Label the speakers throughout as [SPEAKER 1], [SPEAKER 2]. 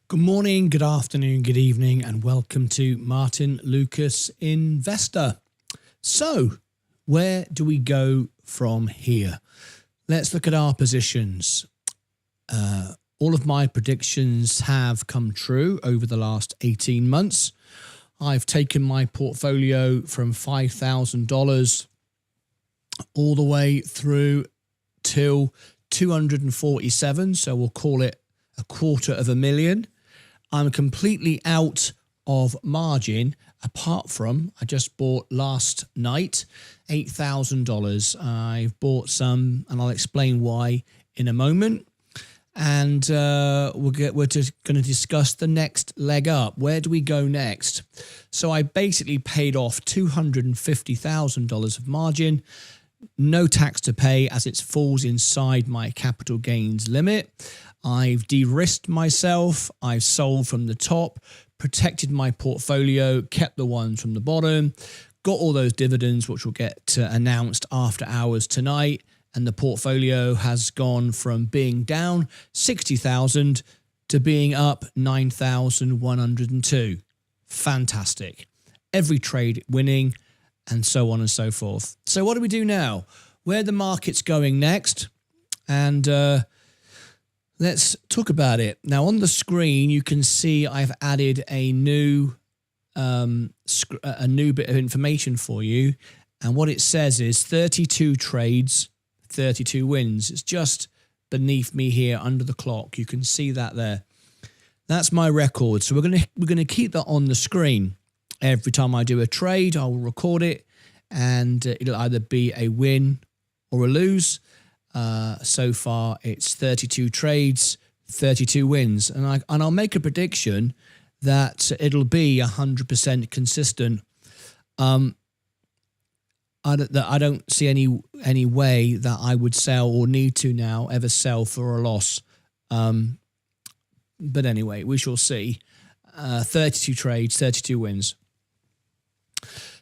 [SPEAKER 1] Good morning, good afternoon, good evening, and welcome to Martyn Lucas Investor. So, where do we go from here? Let's look at our positions. All of my predictions have come true over the last 18 months. I've taken my portfolio from $5,000 all the way through till 247, so we'll call it $250,000. I'm completely out of margin, apart from I just bought last night $8,000. I've bought some, and I'll explain why in a moment. And we're just going to discuss the next leg up. Where do we go next? So I basically paid off $250,000 of margin. No tax to pay as it falls inside my capital gains limit. I've de-risked myself. I've sold from the top, protected my portfolio, kept the ones from the bottom, got all those dividends, which will get announced after hours tonight. And the portfolio has gone from being down 60,000 to being up 9,102. Fantastic. Every trade winning, and so on and so forth. So what do we do now? Where the market's going next? And let's talk about it. Now on the screen, you can see I've added a new bit of information for you. And what it says is 32 trades, 32 wins. It's just beneath me here under the clock. You can see that there. That's my record. So we're gonna keep that on the screen. Every time I do a trade, I will record it, and it'll either be a win or a lose. So far, it's 32 trades, 32 wins, and I'll make a prediction that it'll be 100% consistent. I don't see any way that I would sell or need to now ever sell for a loss. But anyway, we shall see. 32 trades, 32 wins.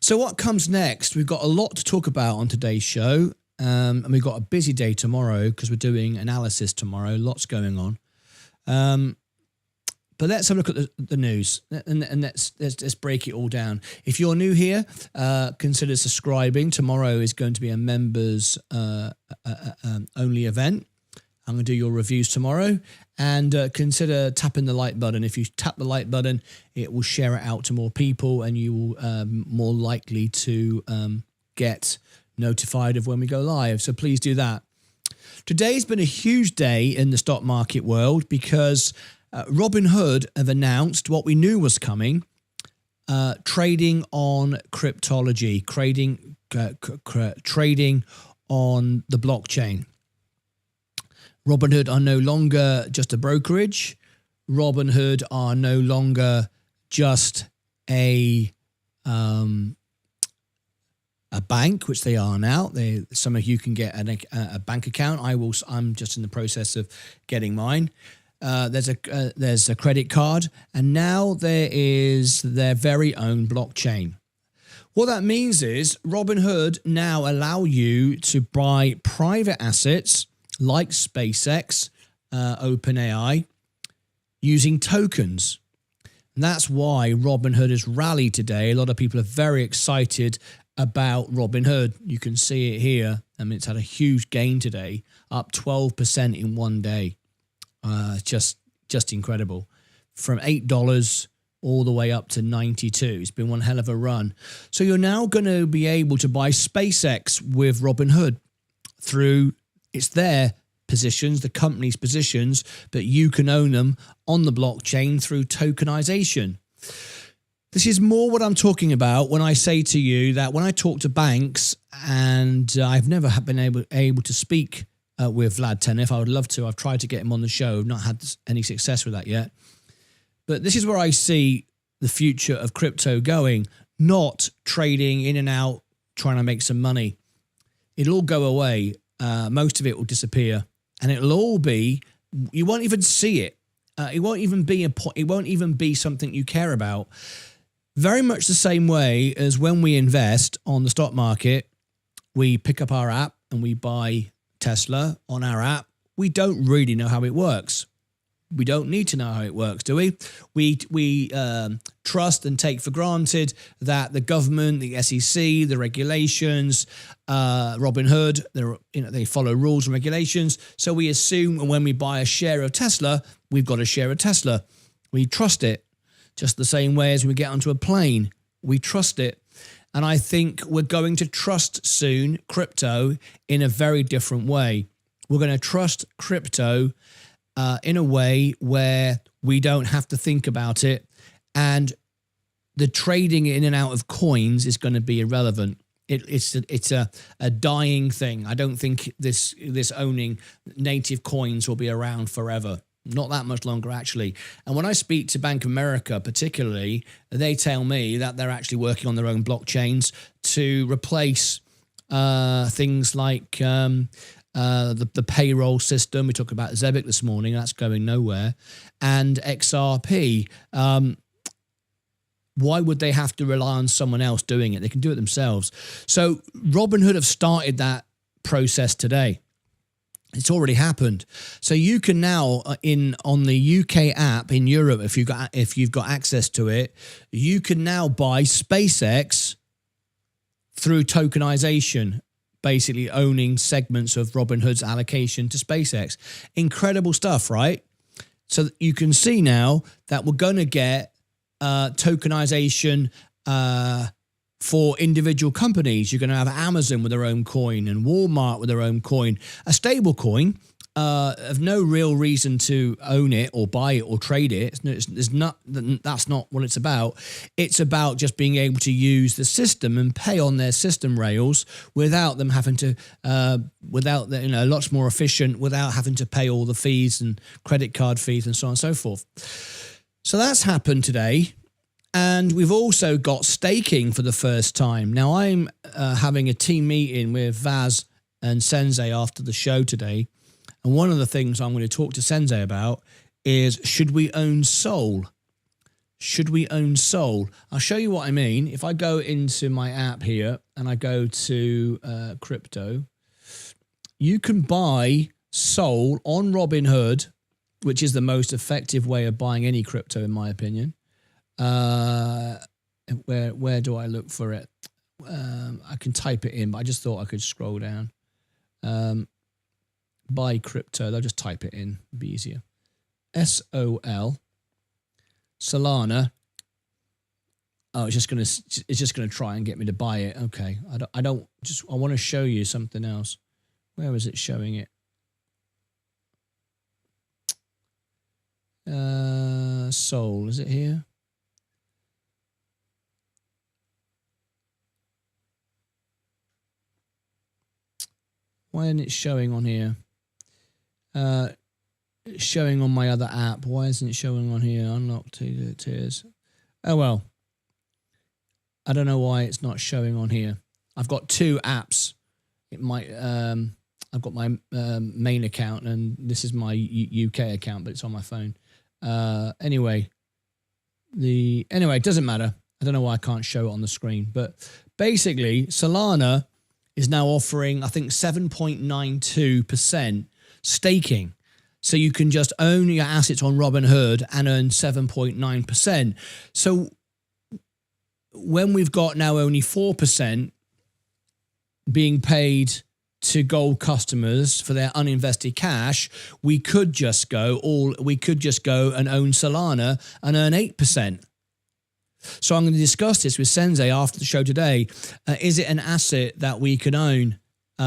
[SPEAKER 1] So what comes next? We've got a lot to talk about on today's show. And we've got a busy day tomorrow because we're doing analysis tomorrow. Lots going on. But let's have a look at the news, and let's break it all down. If you're new here, consider subscribing. Tomorrow is going to be a members only event. I'm going to do your reviews tomorrow, and consider tapping the like button. If you tap the like button, it will share it out to more people, and you will more likely to get notified of when we go live. So please do that. Today's been a huge day in the stock market world because Robinhood have announced what we knew was coming, trading on cryptology, trading on the blockchain. Robinhood are no longer just a brokerage. Robinhood are no longer just a bank, which they are now. Some of you can get a bank account. I'm just in the process of getting mine. There's a credit card, and now there is their very own blockchain. What that means is Robinhood now allow you to buy private assets like SpaceX, OpenAI, using tokens. And that's why Robinhood has rallied today. A lot of people are very excited about Robinhood. You can see it here. I mean, it's had a huge gain today, up 12% in one day. Just incredible. From $8 all the way up to 92. It's been one hell of a run. So you're now going to be able to buy SpaceX with Robinhood through it's their positions, the company's positions, but you can own them on the blockchain through tokenization. This is more what I'm talking about when I say to you that when I talk to banks, and I've never been able to speak with Vlad Tenev. I would love to. I've tried to get him on the show. I've not had any success with that yet. But this is where I see the future of crypto going, not trading in and out, trying to make some money. It'll all go away. Most of it will disappear, and it'll all be, you won't even see it. It won't even be it won't even be something you care about. Very much the same way as when we invest on the stock market, we pick up our app and we buy Tesla on our app. We don't really know how it works. We don't need to know how it works, do we? We trust and take for granted that the government, the SEC, the regulations, Robinhood, they follow rules and regulations. So we assume when we buy a share of Tesla, we've got a share of Tesla. We trust it, just the same way as when we get onto a plane. We trust it. And I think we're going to trust soon crypto in a very different way. We're going to trust crypto in a way where we don't have to think about it, and the trading in and out of coins is going to be irrelevant. It's a dying thing. I don't think this owning native coins will be around forever. Not that much longer, actually. And when I speak to Bank of America particularly, they tell me that they're actually working on their own blockchains to replace things like the payroll system. We talked about Zebic this morning. That's going nowhere. And XRP. Why would they have to rely on someone else doing it? They can do it themselves. So Robinhood have started that process today. It's already happened. So you can now on the UK app in Europe, if you've got access to it, you can now buy SpaceX through tokenization, basically owning segments of Robinhood's allocation to SpaceX. Incredible stuff, right? So you can see now that we're going to get tokenization for individual companies. You're going to have Amazon with their own coin and Walmart with their own coin. A stable coin of no real reason to own it or buy it or trade it. That's not what it's about. It's about just being able to use the system and pay on their system rails without them having to, lots more efficient, without having to pay all the fees and credit card fees and so on and so forth. So that's happened today. And we've also got staking for the first time. Now, I'm having a team meeting with Vaz and Sensei after the show today. And one of the things I'm going to talk to Sensei about is, should we own Sol? Should we own Sol? I'll show you what I mean. If I go into my app here and I go to crypto, you can buy Sol on Robinhood, which is the most effective way of buying any crypto, in my opinion. Where do I look for it? I can type it in, but I just thought I could scroll down. Buy crypto. I'll just type it in. It'd be easier. SOL. Solana. Oh, it's just gonna try and get me to buy it. Okay. I want to show you something else. Where is it showing it? Sol. Is it here? Why isn't it showing on here? It's showing on my other app. Why isn't it showing on here? Unlock tiers. Oh, well. I don't know why it's not showing on here. I've got two apps. It might. I've got my main account, and this is my UK account, but it's on my phone. Anyway, it doesn't matter. I don't know why I can't show it on the screen, but basically, Solana is now offering, I think, 7.92% staking. So you can just own your assets on Robinhood and earn 7.9%. So when we've got now only 4% being paid to gold customers for their uninvested cash, we could just go and own Solana and earn 8%. So I'm going to discuss this with Sensei after the show today. Is it an asset that we can own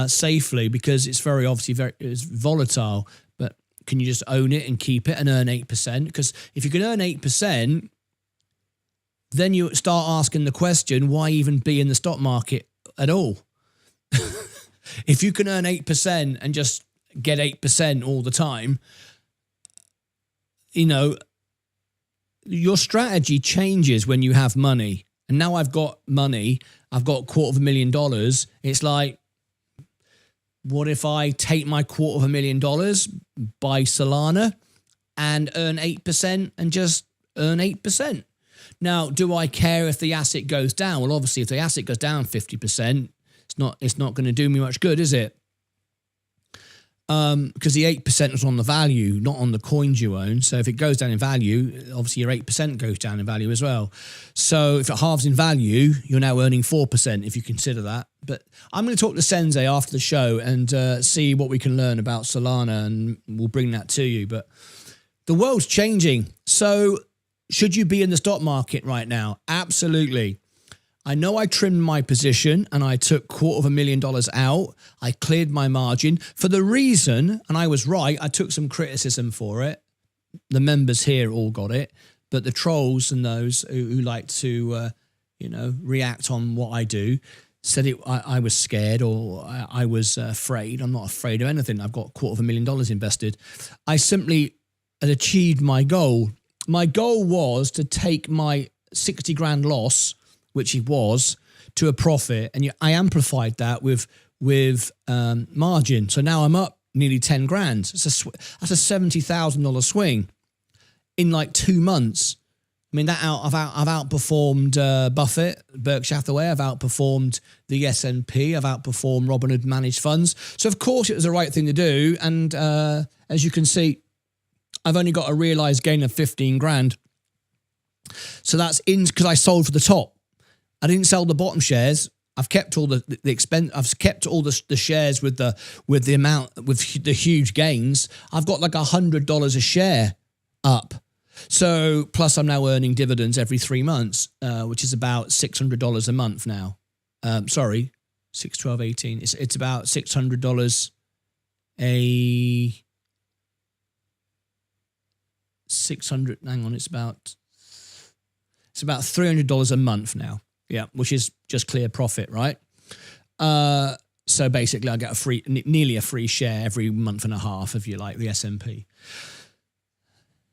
[SPEAKER 1] safely? Because it's it's volatile, but can you just own it and keep it and earn 8%? Because if you can earn 8%, then you start asking the question, why even be in the stock market at all? If you can earn 8% and just get 8% all the time, your strategy changes when you have money. And now I've got money. I've got $250,000. It's like, what if I take my $250,000, buy Solana, and earn 8% and just earn 8%? Now, do I care if the asset goes down? Well, obviously, if the asset goes down 50%, it's not going to do me much good, is it? because the 8% was on the value, not on the coins you own. So if it goes down in value, obviously your 8% goes down in value as well. So if it halves in value, you're now earning 4% if you consider that. But I'm going to talk to Sensei after the show and see what we can learn about Solana, and we'll bring that to you. But the world's changing. So should you be in the stock market right now? Absolutely. I know I trimmed my position and I took $250,000 out. I cleared my margin for the reason, and I was right, I took some criticism for it. The members here all got it, but the trolls and those who like to, react on what I do said I was scared or I was afraid. I'm not afraid of anything. I've got $250,000 invested. I simply had achieved my goal. My goal was to take my 60 grand loss, which it was, to a profit, and I amplified that with margin. So now I'm up nearly 10 grand. That's a $70,000 swing in like 2 months. I mean, I've outperformed Buffett, Berkshire Hathaway. I've outperformed the S&P. I've outperformed Robinhood managed funds. So of course it was the right thing to do. And as you can see, I've only got a realized gain of 15 grand. So that's in because I sold for the top. I didn't sell the bottom shares. I've kept all the expense. I've kept all the shares with the huge gains. I've got like $100 a share up. So plus I'm now earning dividends every 3 months, which is about $600 a month now. Sorry, 6, 12, 18. It's about $600 a 600. Hang on, it's about $300 a month now. Yeah, which is just clear profit, right? So basically, I get nearly a free share every month and a half, if you like, the S&P.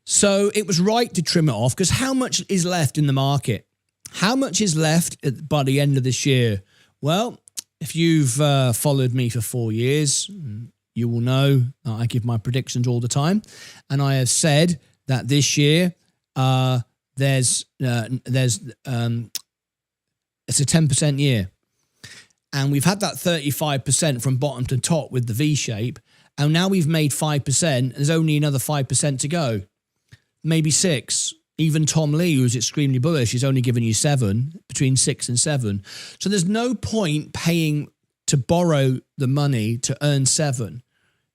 [SPEAKER 1] So it was right to trim it off because how much is left in the market? How much is left by the end of this year? Well, if you've followed me for 4 years, you will know I give my predictions all the time, and I have said that this year it's a 10% year. And we've had that 35% from bottom to top with the V shape. And now we've made 5%. There's only another 5% to go. Maybe 6. Even Tom Lee, who's extremely bullish, is only giving you 7, between 6 and 7. So there's no point paying to borrow the money to earn 7.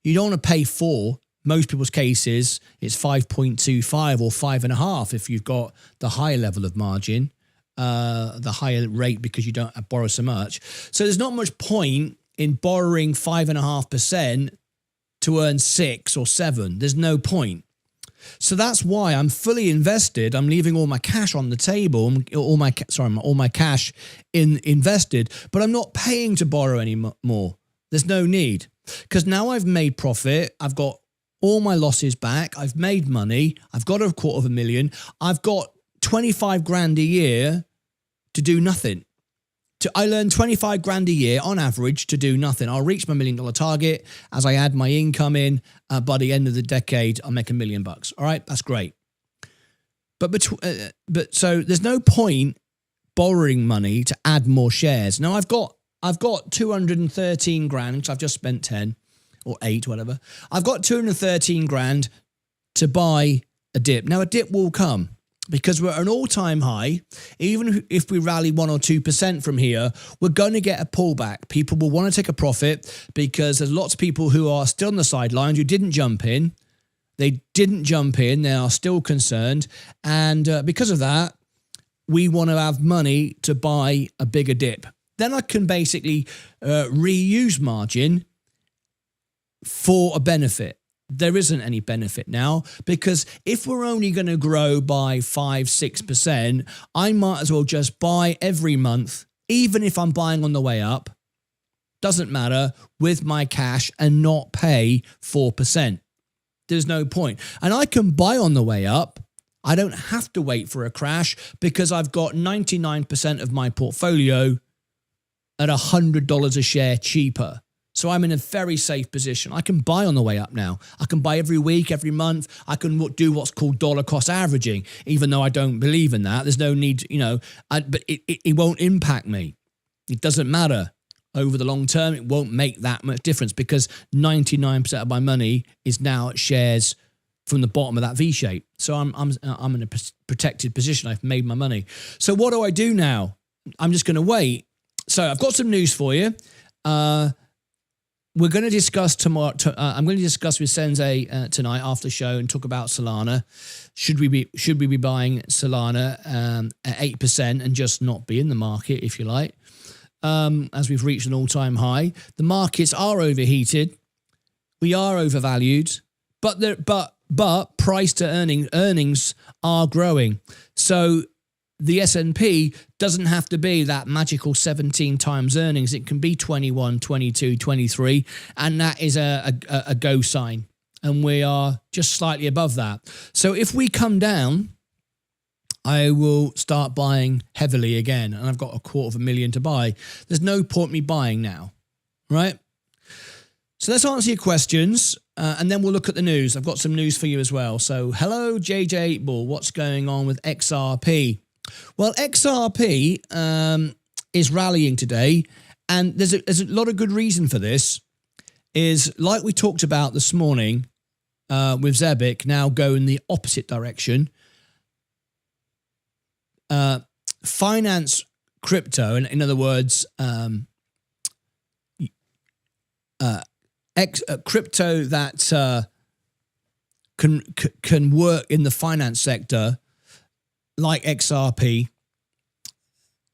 [SPEAKER 1] You don't want to pay 4. Most people's cases, it's 5.25 or 5.5 if you've got the higher level of margin. The higher rate because you don't borrow so much. So there's not much point in borrowing 5.5% to earn 6 or 7. There's no point. So that's why I'm fully invested. I'm leaving all my cash on the table, all my cash invested, but I'm not paying to borrow any more. There's no need because now I've made profit. I've got all my losses back. I've made money. I've got $250,000. I've got 25 grand a year to do nothing. I learn 25 grand a year on average to do nothing. I'll reach my $1 million target as I add my income in. By the end of the decade, I'll make $1 million. All right, that's great. But so there's no point borrowing money to add more shares. Now I've got 213 grand because I've just spent 10 or 8, whatever. I've got 213 grand to buy a dip. Now a dip will come. Because we're at an all-time high, even if we rally 1 or 2% from here, we're going to get a pullback. People will want to take a profit because there's lots of people who are still on the sidelines who didn't jump in. They didn't jump in. They are still concerned. And because of that, we want to have money to buy a bigger dip. Then I can basically reuse margin for a benefit. There isn't any benefit now because if we're only going to grow by 5-6%, I might as well just buy every month, even if I'm buying on the way up, doesn't matter, with my cash and not pay 4%. There's no point. And I can buy on the way up. I don't have to wait for a crash because I've got 99% of my portfolio at $100 a share cheaper. So I'm in a very safe position. I can buy on the way up now. I can buy every week, every month. I can do what's called dollar cost averaging, even though I don't believe in that. There's no need, but it won't impact me. It doesn't matter. over the long term, it won't make that much difference because 99% of my money is now at shares from the bottom of that V shape. So I'm in a protected position. I've made my money. So what do I do now? I'm just going to wait. So I've got some news for you. We're going to discuss tomorrow. I'm going to discuss with Sensei tonight after the show and talk about Solana. Should we be buying Solana at 8% and just not be in the market, if you like, as we've reached an all-time high? The markets are overheated. We are overvalued, but price to earnings are growing. So the S&P doesn't have to be that magical 17 times earnings. It can be 21, 22, 23, and that is a go sign. And we are just slightly above that. So if we come down, I will start buying heavily again. And I've got $250,000 to buy. There's no point me buying now, right? So let's answer your questions, and then we'll look at the news. I've got some news for you as well. So hello, JJ Ball. What's going on with XRP? Well, XRP is rallying today, and there's a lot of good reason for this. Is like we talked about this morning with Zebic, now going the opposite direction. Finance crypto, and in other words, crypto that can work in the finance sector, like XRP,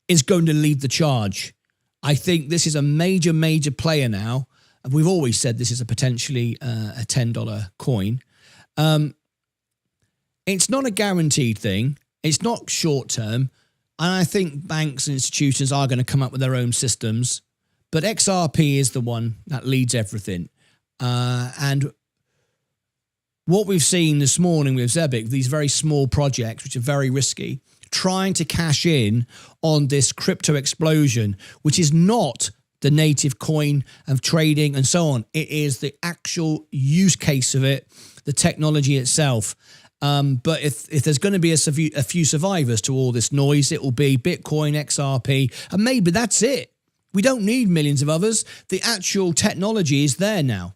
[SPEAKER 1] is going to lead the charge. I think this is a major player now. We've always said this is a potentially a $10 coin. It's not a guaranteed thing. It's not short term. And I think banks and institutions are going to come up with their own systems. But XRP is the one that leads everything. And what we've seen this morning with Zebic, these very small projects, which are very risky, trying to cash in on this crypto explosion, which is not the native coin of trading and so on. It is the actual use case of it, the technology itself. But if there's going to be a few survivors to all this noise, it will be Bitcoin, XRP, and maybe that's it. We don't need millions of others. The actual technology is there now.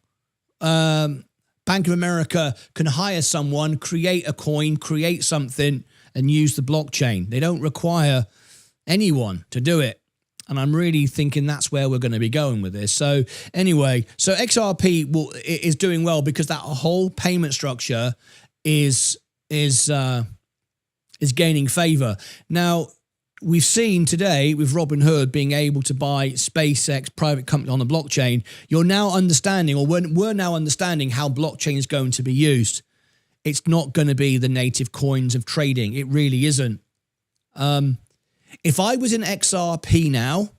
[SPEAKER 1] Bank of America can hire someone, create a coin, create something, and use the blockchain. They don't require anyone to do it. And I'm really thinking that's where we're going to be going with this. So anyway, so XRP is doing well because that whole payment structure is gaining favor. Now, we've seen today with Robinhood being able to buy SpaceX private company on the blockchain. You're now understanding, or we're now understanding how blockchain is going to be used. It's not going to be the native coins of trading. It really isn't. If I was in XRP now,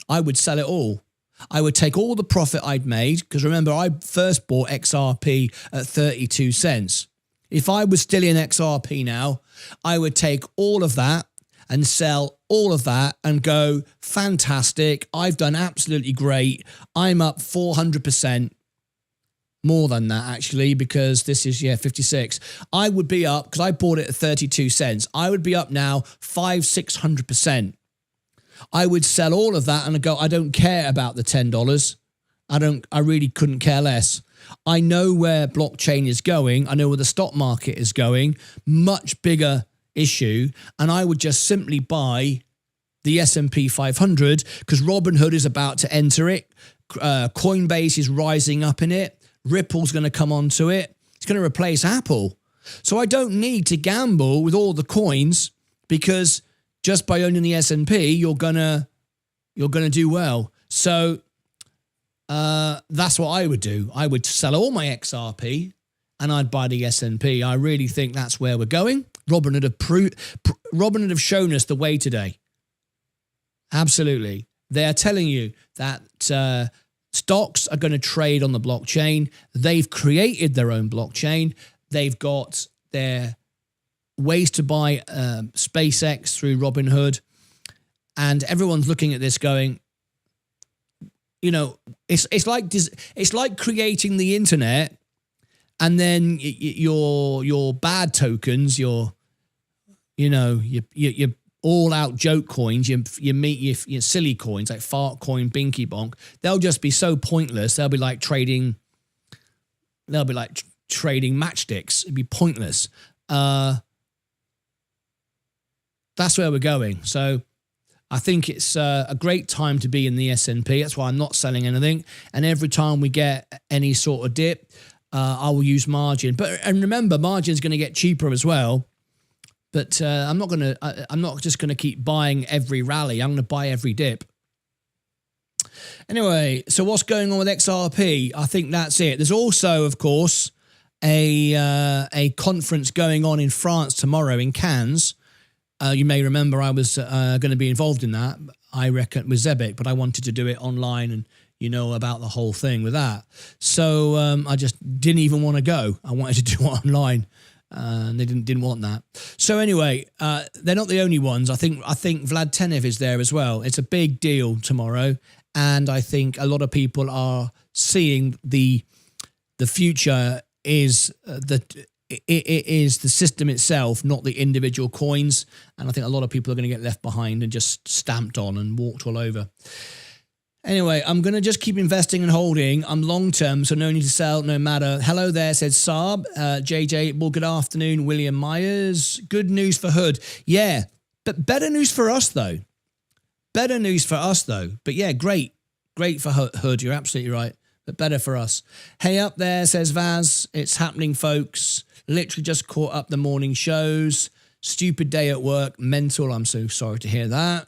[SPEAKER 1] I would sell it all. I would take all the profit I'd made, because remember, I first bought XRP at 32 cents. If I was still in XRP now, I would take all of that and sell all of that and go, fantastic, I've done absolutely great. I'm up 400%, more than that actually, because this is, 56. I would be up, because I bought it at 32 cents, I would be up now 500-600%. I would sell all of that and go, I don't care about the $10. I really couldn't care less. I know where blockchain is going. I know where the stock market is going. Much bigger issue. And I would just simply buy the S&P 500 because Robinhood is about to enter it. Coinbase is rising up in it. Ripple's going to come onto it. It's going to replace Apple. So I don't need to gamble with all the coins, because just by owning the S&P, you're gonna do well. So that's what I would do. I would sell all my XRP and I'd buy the S&P. I really think that's where we're going. Robinhood have shown us the way today. Absolutely. They're telling you that stocks are going to trade on the blockchain. They've created their own blockchain. They've got their ways to buy SpaceX through Robinhood. And everyone's looking at this going, it's like creating the internet, and then your bad tokens, your all-out joke coins, you meet your silly coins like fart coin, binky bonk. They'll just be so pointless. They'll be like trading matchsticks. It'd be pointless. That's where we're going. So I think it's a great time to be in the S&P. That's why I'm not selling anything. And every time we get any sort of dip, I will use margin. And remember, margin is going to get cheaper as well. But I'm not just going to keep buying every rally. I'm going to buy every dip. Anyway, so what's going on with XRP? I think that's it. There's also, of course, a conference going on in France tomorrow in Cannes. You may remember I was going to be involved in that, I reckon, with Zebic, but I wanted to do it online and you know about the whole thing with that. So I just didn't even want to go. I wanted to do it online. And they didn't want that. So anyway, they're not the only ones. I think Vlad Tenev is there as well. It's a big deal tomorrow. And I think a lot of people are seeing the future is it is the system itself, not the individual coins. And I think a lot of people are going to get left behind and just stamped on and walked all over. Anyway, I'm going to just keep investing and holding. I'm long-term, so no need to sell no matter. Hello there, said Saab. JJ, well, good afternoon, William Myers. Good news for Hood. Yeah, but better news for us, though. Better news for us, though. But yeah, great. Great for Hood. You're absolutely right. But better for us. Hey up there, says Vaz. It's happening, folks. Literally just caught up the morning shows. Stupid day at work. Mental. I'm so sorry to hear that.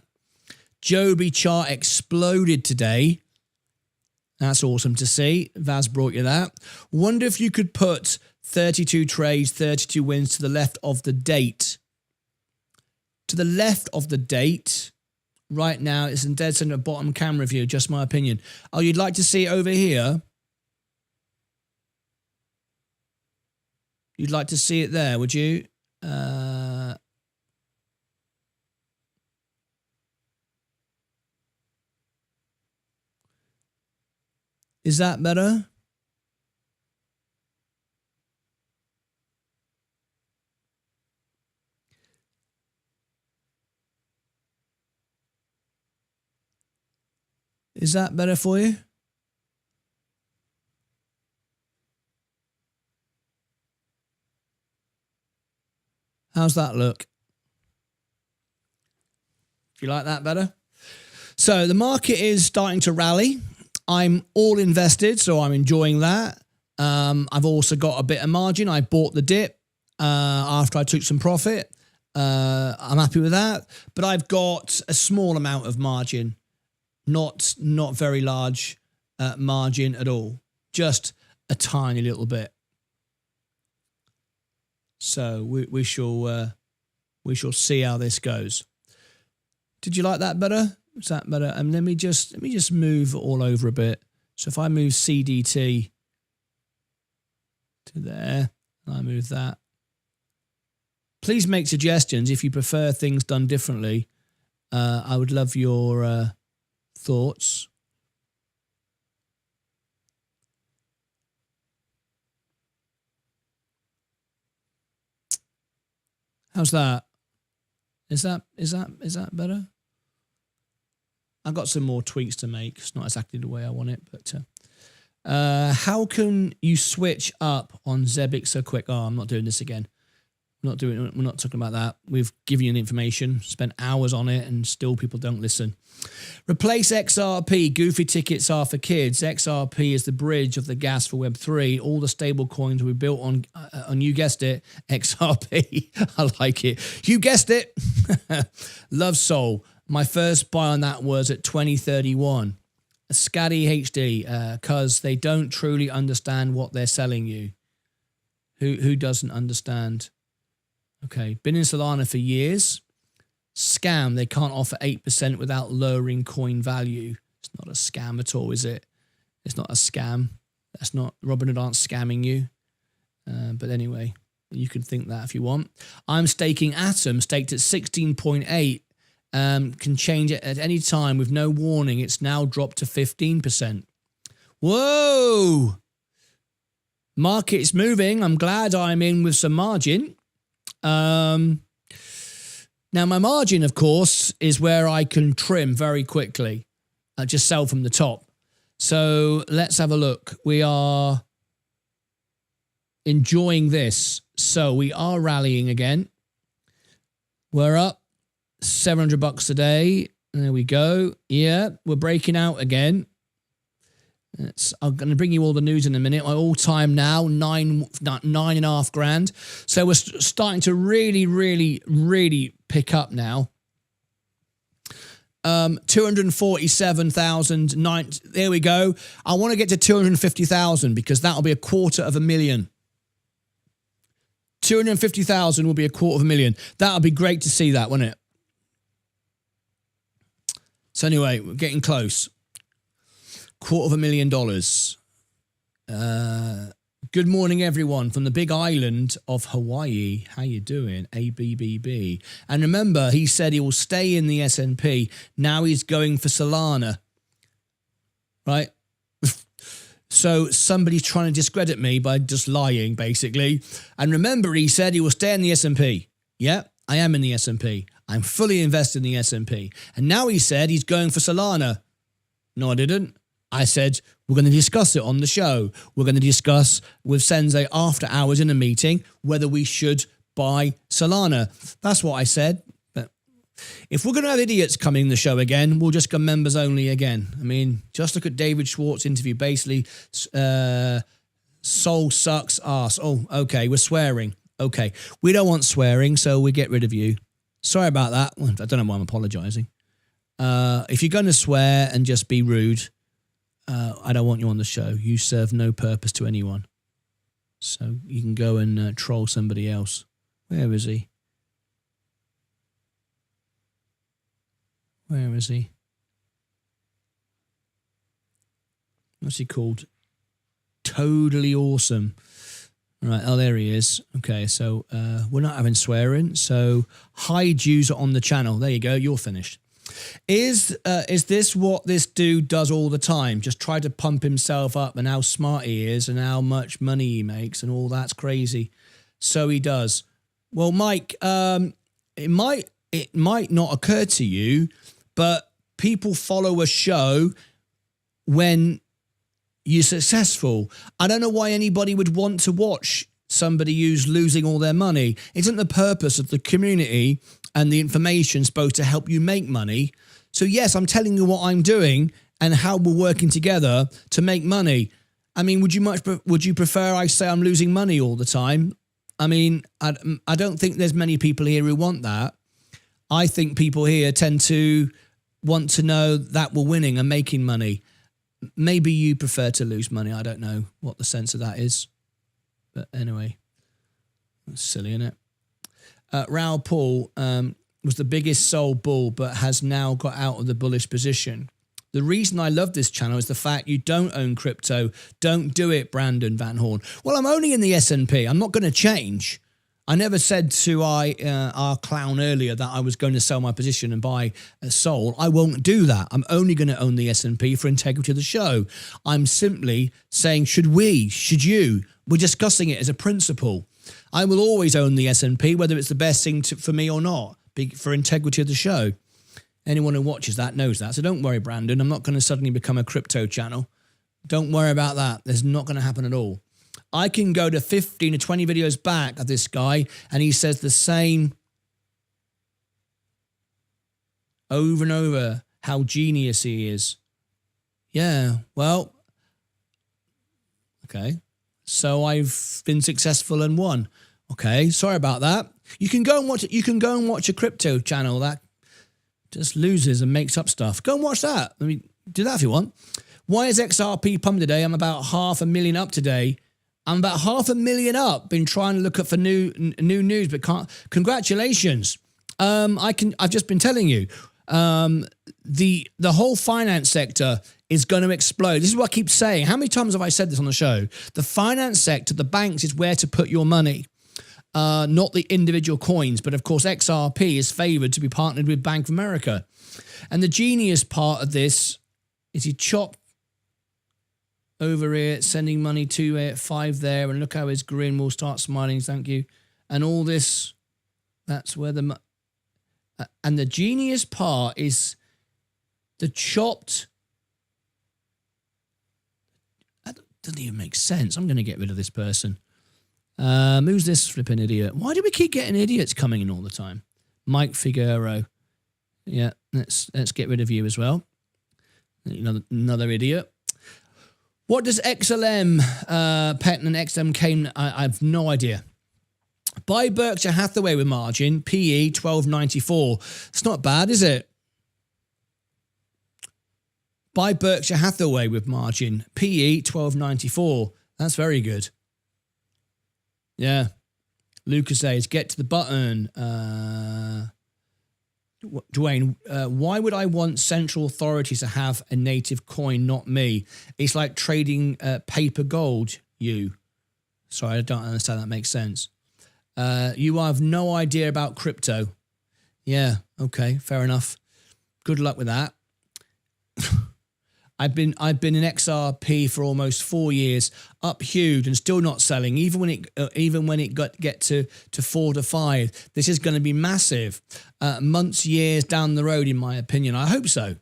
[SPEAKER 1] Joby chart exploded today. That's awesome to see. Vaz brought you that. Wonder if you could put 32 trades, 32 wins to the left of the date. To the left of the date. Right now, it's in dead center bottom camera view, just my opinion. Oh, you'd like to see it over here? You'd like to see it there, would you? Is that better? Is that better for you? How's that look? Do you like that better? So the market is starting to rally. I'm all invested, so I'm enjoying that. I've also got a bit of margin. I bought the dip after I took some profit. I'm happy with that. But I've got a small amount of margin. Not very large margin at all. Just a tiny little bit. So we shall see how this goes. Did you like that better? Is that better? And let me just move all over a bit. So if I move CDT to there, and I move that. Please make suggestions if you prefer things done differently. I would love your thoughts. How's that? Is that better? I've got some more tweaks to make. It's not exactly the way I want it, but how can you switch up on Zebic so quick? Oh, I'm not doing this again. We're not talking about that. We've given you the information, spent hours on it, and still people don't listen. Replace XRP. Goofy tickets are for kids. XRP is the bridge of the gas for Web3. All the stable coins we built on you guessed it, XRP. I like it. You guessed it. Love Soul. My first buy on that was at 2031. Scatty HD, because they don't truly understand what they're selling you. Who doesn't understand? Okay, been in Solana for years. Scam, they can't offer 8% without lowering coin value. It's not a scam at all, is it? It's not a scam. That's not, Robinhood aren't scamming you. But anyway, you can think that if you want. I'm staking Atom, staked at 16.8. Can change it at any time with no warning. It's now dropped to 15%. Whoa! Market's moving. I'm glad I'm in with some margin. Now, my margin, of course, is where I can trim very quickly. Just sell from the top. So let's have a look. We are enjoying this. So we are rallying again. We're up $700 a day. There we go. Yeah, we're breaking out again. I'm going to bring you all the news in a minute. My all-time now, $9.5 grand. So we're starting to really pick up now. 247,000. There we go. I want to get to 250,000 because that'll be $250,000. 250,000 will be $250,000. That'll be great to see that, won't it? So anyway, we're getting close. $250,000. Good morning, everyone, from the big island of Hawaii. How you doing? ABBB. And remember, he said he will stay in the S&P. Now he's going for Solana. Right? So somebody's trying to discredit me by just lying, basically. And remember, he said he will stay in the S&P. Yeah, I am in the S&P. I'm fully invested in the S&P. And now he said he's going for Solana. No, I didn't. I said, we're going to discuss it on the show. We're going to discuss with Sensei after hours in a meeting whether we should buy Solana. That's what I said. But if we're going to have idiots coming the show again, we'll just go members only again. I mean, just look at David Schwartz's interview. Basically, soul sucks ass. Oh, okay, we're swearing. Okay, we don't want swearing, so we get rid of you. Sorry about that. I don't know why I'm apologising. If you're going to swear and just be rude, I don't want you on the show. You serve no purpose to anyone. So you can go and troll somebody else. Where is he? Where is he? What's he called? Totally awesome. Right, oh, there he is. Okay, so we're not having swearing. So hide user on the channel. There you go. You're finished. Is this what this dude does all the time? Just try to pump himself up and how smart he is and how much money he makes and all that's crazy. So he does. Well, Mike, it might not occur to you, but people follow a show when you're successful. I don't know why anybody would want to watch somebody who's losing all their money. Isn't the purpose of the community and the information supposed to help you make money? So yes, I'm telling you what I'm doing and how we're working together to make money. I mean, would you prefer I say I'm losing money all the time? I mean, I don't think there's many people here who want that. I think people here tend to want to know that we're winning and making money. Maybe you prefer to lose money. I don't know what the sense of that is. But anyway, that's silly, isn't it? Raoul Paul was the biggest sold bull, but has now got out of the bullish position. The reason I love this channel is the fact you don't own crypto. Don't do it, Brandon Van Horn. Well, I'm only in the S&P. I'm not going to change. I never said to our clown earlier that I was going to sell my position and buy a Sol. I won't do that. I'm only going to own the S&P for integrity of the show. I'm simply saying, should you? We're discussing it as a principle. I will always own the S&P, whether it's the best thing for me or not, for integrity of the show. Anyone who watches that knows that. So don't worry, Brandon. I'm not going to suddenly become a crypto channel. Don't worry about that. There's not going to happen at all. I can go to 15 or 20 videos back of this guy, and he says the same over and over, how genius he is. Yeah, well, okay. So I've been successful and won. Okay, sorry about that. You can go and watch it. You can go and watch a crypto channel that just loses and makes up stuff. Go and watch that. I mean, do that if you want. Why is XRP pumped today? I'm about 500,000 up today. I'm about 500,000 up. Been trying to look up for new news, but can't. Congratulations. I've just been telling you, the whole finance sector is going to explode. This is what I keep saying. How many times have I said this on the show? The finance sector, the banks, is where to put your money, not the individual coins. But of course, XRP is favored to be partnered with Bank of America. And the genius part of this is you chop over here, sending money to it, 5 there, and look how his grin will start smiling, thank you. And all this, that's where And the genius part is the chopped. That doesn't even make sense. I'm going to get rid of this person. Who's this flipping idiot? Why do we keep getting idiots coming in all the time? Mike Figueroa. Yeah, let's get rid of you as well. Another idiot. What does XLM, Penton and XLM came? I have no idea. Buy Berkshire Hathaway with margin, PE 1294. It's not bad, is it? Buy Berkshire Hathaway with margin, PE 1294. That's very good. Yeah. Lucas says, get to the button. Dwayne, why would I want central authorities to have a native coin, not me? It's like trading paper gold, you. Sorry, I don't understand. That makes sense. You have no idea about crypto. Yeah, okay, fair enough. Good luck with that. I've been in XRP for almost 4 years, up huge and still not selling. Even when it get to 4 to 5, this is going to be massive. Months, years down the road, in my opinion. I hope so.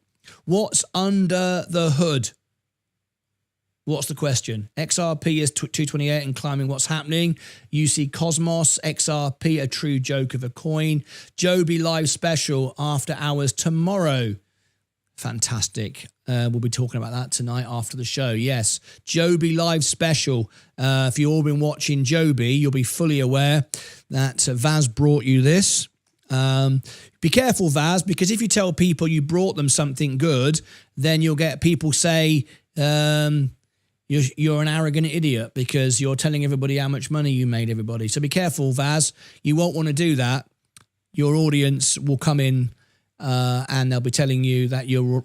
[SPEAKER 1] What's under the hood? What's the question? XRP is 228 and climbing. What's happening? You see Cosmos, XRP, a true joke of a coin. Joby live special after hours tomorrow. Fantastic. We'll be talking about that tonight after the show. Yes, Joby live special. If you've all been watching Joby, you'll be fully aware that Vaz brought you this. Be careful, Vaz, because if you tell people you brought them something good, then you'll get people say you're an arrogant idiot because you're telling everybody how much money you made everybody. So be careful, Vaz. You won't want to do that. Your audience will come in and they'll be telling you that you're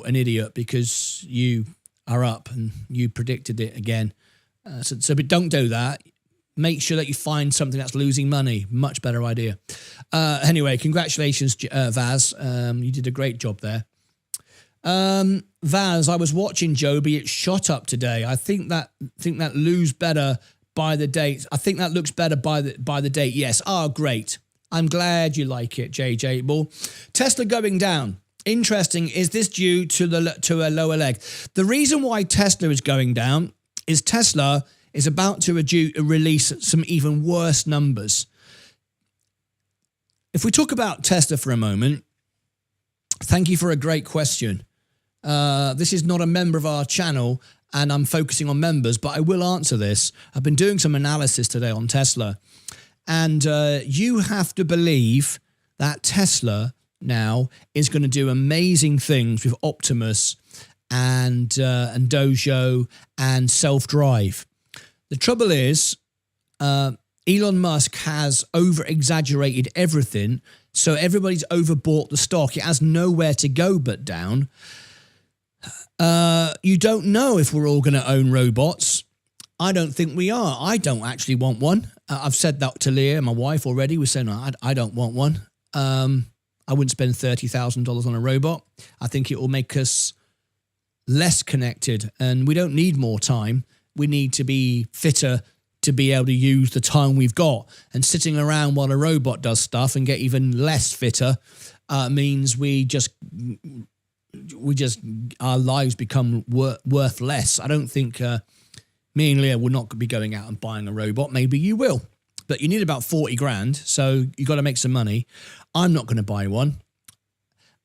[SPEAKER 1] an idiot because you are up and you predicted it again. But don't do that. Make sure that you find something that's losing money. Much better idea. Anyway, congratulations, Vaz. You did a great job there. Vaz, I was watching Joby. It shot up today. I think that lose better by the date. I think that looks better by the date. Yes. Oh, great. I'm glad you like it, JJ Ball. Tesla going down. Interesting. Is this due to a lower leg? The reason why Tesla is going down is Tesla is about to release some even worse numbers. If we talk about Tesla for a moment, thank you for a great question. This is not a member of our channel, and I'm focusing on members, but I will answer this. I've been doing some analysis today on Tesla. And you have to believe that Tesla now is going to do amazing things with Optimus and Dojo and self-drive. The trouble is, Elon Musk has over-exaggerated everything, so everybody's overbought the stock. It has nowhere to go but down. You don't know if we're all going to own robots. I don't think we are. I don't actually want one. I've said that to Leah, my wife, already. We're saying, no, I don't want one. I wouldn't spend $30,000 on a robot. I think it will make us less connected, and we don't need more time. We need to be fitter to be able to use the time we've got. And sitting around while a robot does stuff and get even less fitter means our lives become worth less. I don't think me and Leah will not be going out and buying a robot. Maybe you will, but you need about 40 grand. So you got to make some money. I'm not going to buy one.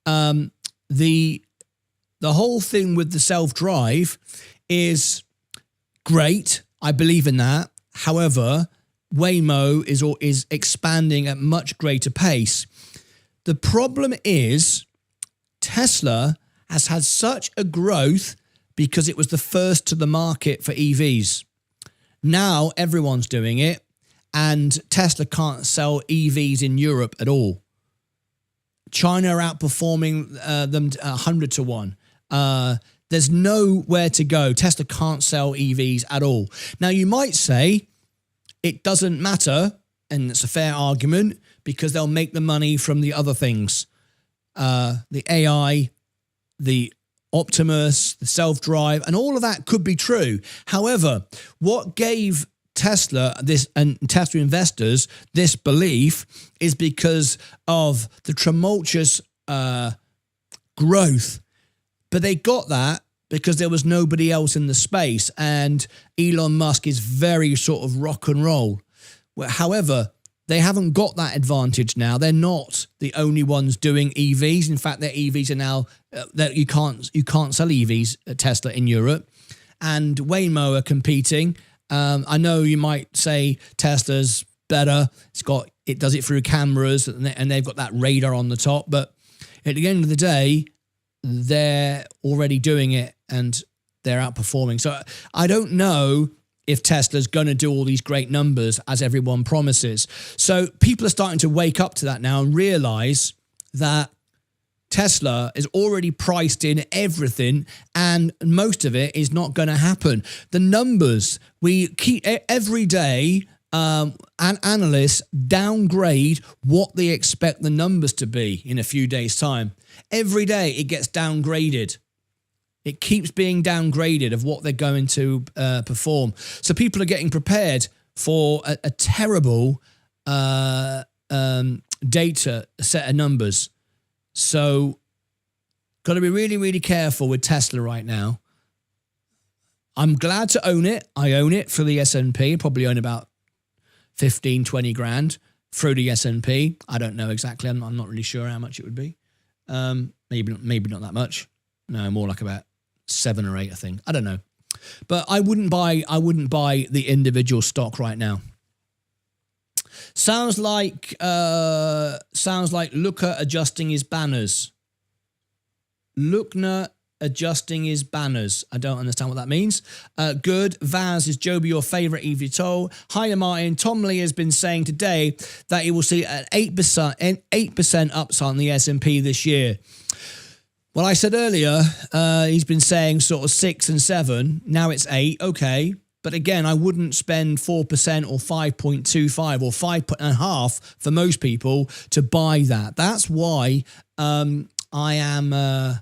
[SPEAKER 1] The whole thing with the self-drive is great. I believe in that. However, Waymo is expanding at much greater pace. The problem is Tesla has had such a growth because it was the first to the market for EVs. Now everyone's doing it, and Tesla can't sell EVs in Europe at all. China are outperforming them 100 to 1. There's nowhere to go. Tesla can't sell EVs at all. Now, you might say it doesn't matter, and it's a fair argument, because they'll make the money from the other things. The AI, the Optimus, the self-drive, and all of that could be true. However, what gave Tesla, and Tesla investors, this belief is because of the tumultuous growth. But they got that because there was nobody else in the space, and Elon Musk is very sort of rock and roll. However, they haven't got that advantage now. They're not the only ones doing EVs. In fact, their EVs are now that you can't sell EVs at Tesla in Europe, and Waymo are competing. I know you might say Tesla's better. It does it through cameras, and they've got that radar on the top. But at the end of the day, they're already doing it and they're outperforming. So I don't know if Tesla's going to do all these great numbers as everyone promises. So people are starting to wake up to that now and realize that Tesla is already priced in everything, and most of it is not going to happen. The numbers we keep every day, and analysts downgrade what they expect the numbers to be in a few days' time. Every day it gets downgraded. It keeps being downgraded of what they're going to perform. So people are getting prepared for a terrible data set of numbers. So got to be really, really careful with Tesla right now. I'm glad to own it. I own it for the S&P. Probably own about 15, 20 grand through the S&P. I don't know exactly. I'm not really sure how much it would be. Maybe not that much. No, more like about 7 or 8, I think. I don't know. But I wouldn't buy the individual stock right now. Sounds like Looker adjusting his banners. Lookner adjusting his banners. I don't understand what that means. Good. Vaz, is Joby your favourite eVTOL? Hiya, Martin. Tom Lee has been saying today that he will see an 8% upside on the S&P this year. Well, I said earlier, he's been saying sort of 6 and 7. Now it's 8. Okay. But again, I wouldn't spend 4% or 5.25 or 5.5 for most people to buy that. That's why I am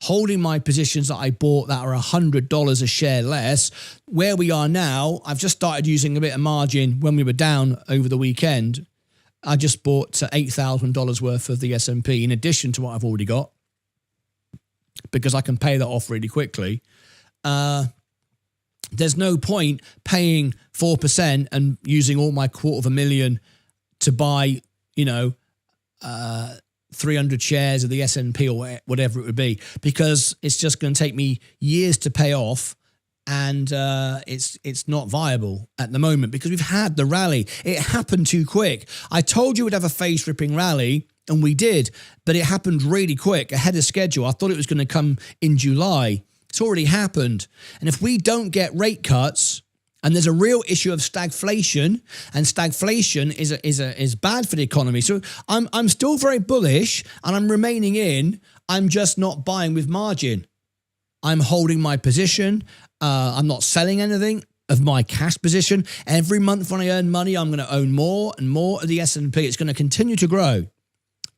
[SPEAKER 1] holding my positions that I bought that are $100 a share less. Where we are now, I've just started using a bit of margin when we were down over the weekend. I just bought $8,000 worth of the S&P in addition to what I've already got, because I can pay that off really quickly. There's no point paying 4% and using all my $250,000 to buy, 300 shares of the S&P or whatever it would be, because it's just going to take me years to pay off, and it's not viable at the moment because we've had the rally. It happened too quick. I told you we'd have a face-ripping rally, and we did, but it happened really quick, ahead of schedule. I thought it was going to come in July. It's already happened. And if we don't get rate cuts, and there's a real issue of stagflation, and stagflation is bad for the economy. So I'm still very bullish, and I'm remaining in. I'm just not buying with margin. I'm holding my position. I'm not selling anything of my cash position. Every month when I earn money, I'm going to own more and more of the S&P. It's going to continue to grow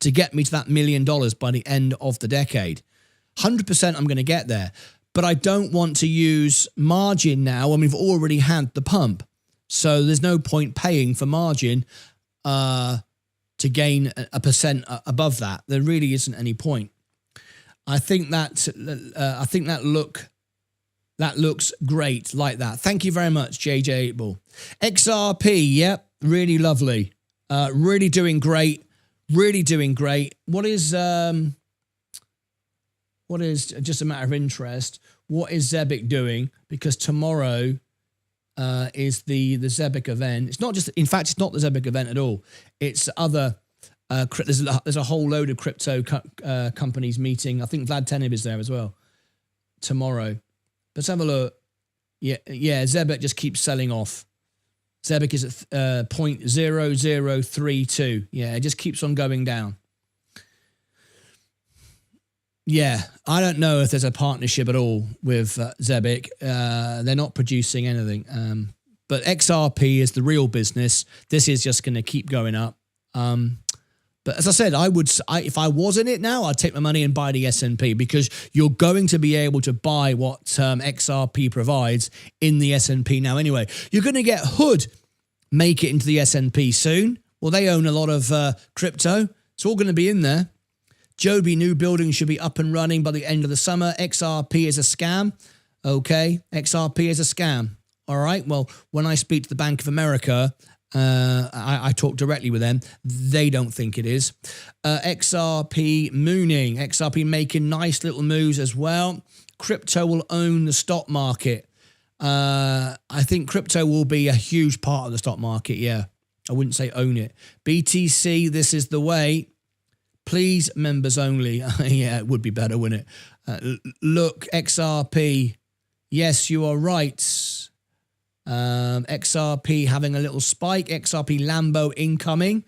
[SPEAKER 1] to get me to that $1 million by the end of the decade. 100% I'm going to get there. But I don't want to use margin now when we've already had the pump. So there's no point paying for margin to gain a percent above that. There really isn't any point. I think that looks great like that. Thank you very much, JJ 8ball. XRP, yep, really lovely. Really doing great. Really doing great. What is just a matter of interest? What is Zebic doing? Because tomorrow is the Zebic event. It's not just, in fact, it's not the Zebic event at all. It's other. There's a whole load of crypto companies meeting. I think Vlad Tenev is there as well tomorrow. Let's have a look. Yeah. Zebic just keeps selling off. Zebic is at 0.0032. Yeah, it just keeps on going down. Yeah, I don't know if there's a partnership at all with Zebic. They're not producing anything. But XRP is the real business. This is just going to keep going up. But as I said, if I was in it now, I'd take my money and buy the S&P, because you're going to be able to buy what XRP provides in the S&P now anyway. You're going to get Hood make it into the S&P soon. Well, they own a lot of crypto. It's all going to be in there. Joby new building should be up and running by the end of the summer. XRP is a scam. Okay, XRP is a scam. All right, well, when I speak to the Bank of America, I talk directly with them. They don't think it is. XRP mooning. XRP making nice little moves as well. Crypto will own the stock market. I think crypto will be a huge part of the stock market, yeah. I wouldn't say own it. BTC, this is the way. Please, members only. Yeah, it would be better, wouldn't it? Look, XRP. Yes, you are right. XRP having a little spike. XRP Lambo incoming.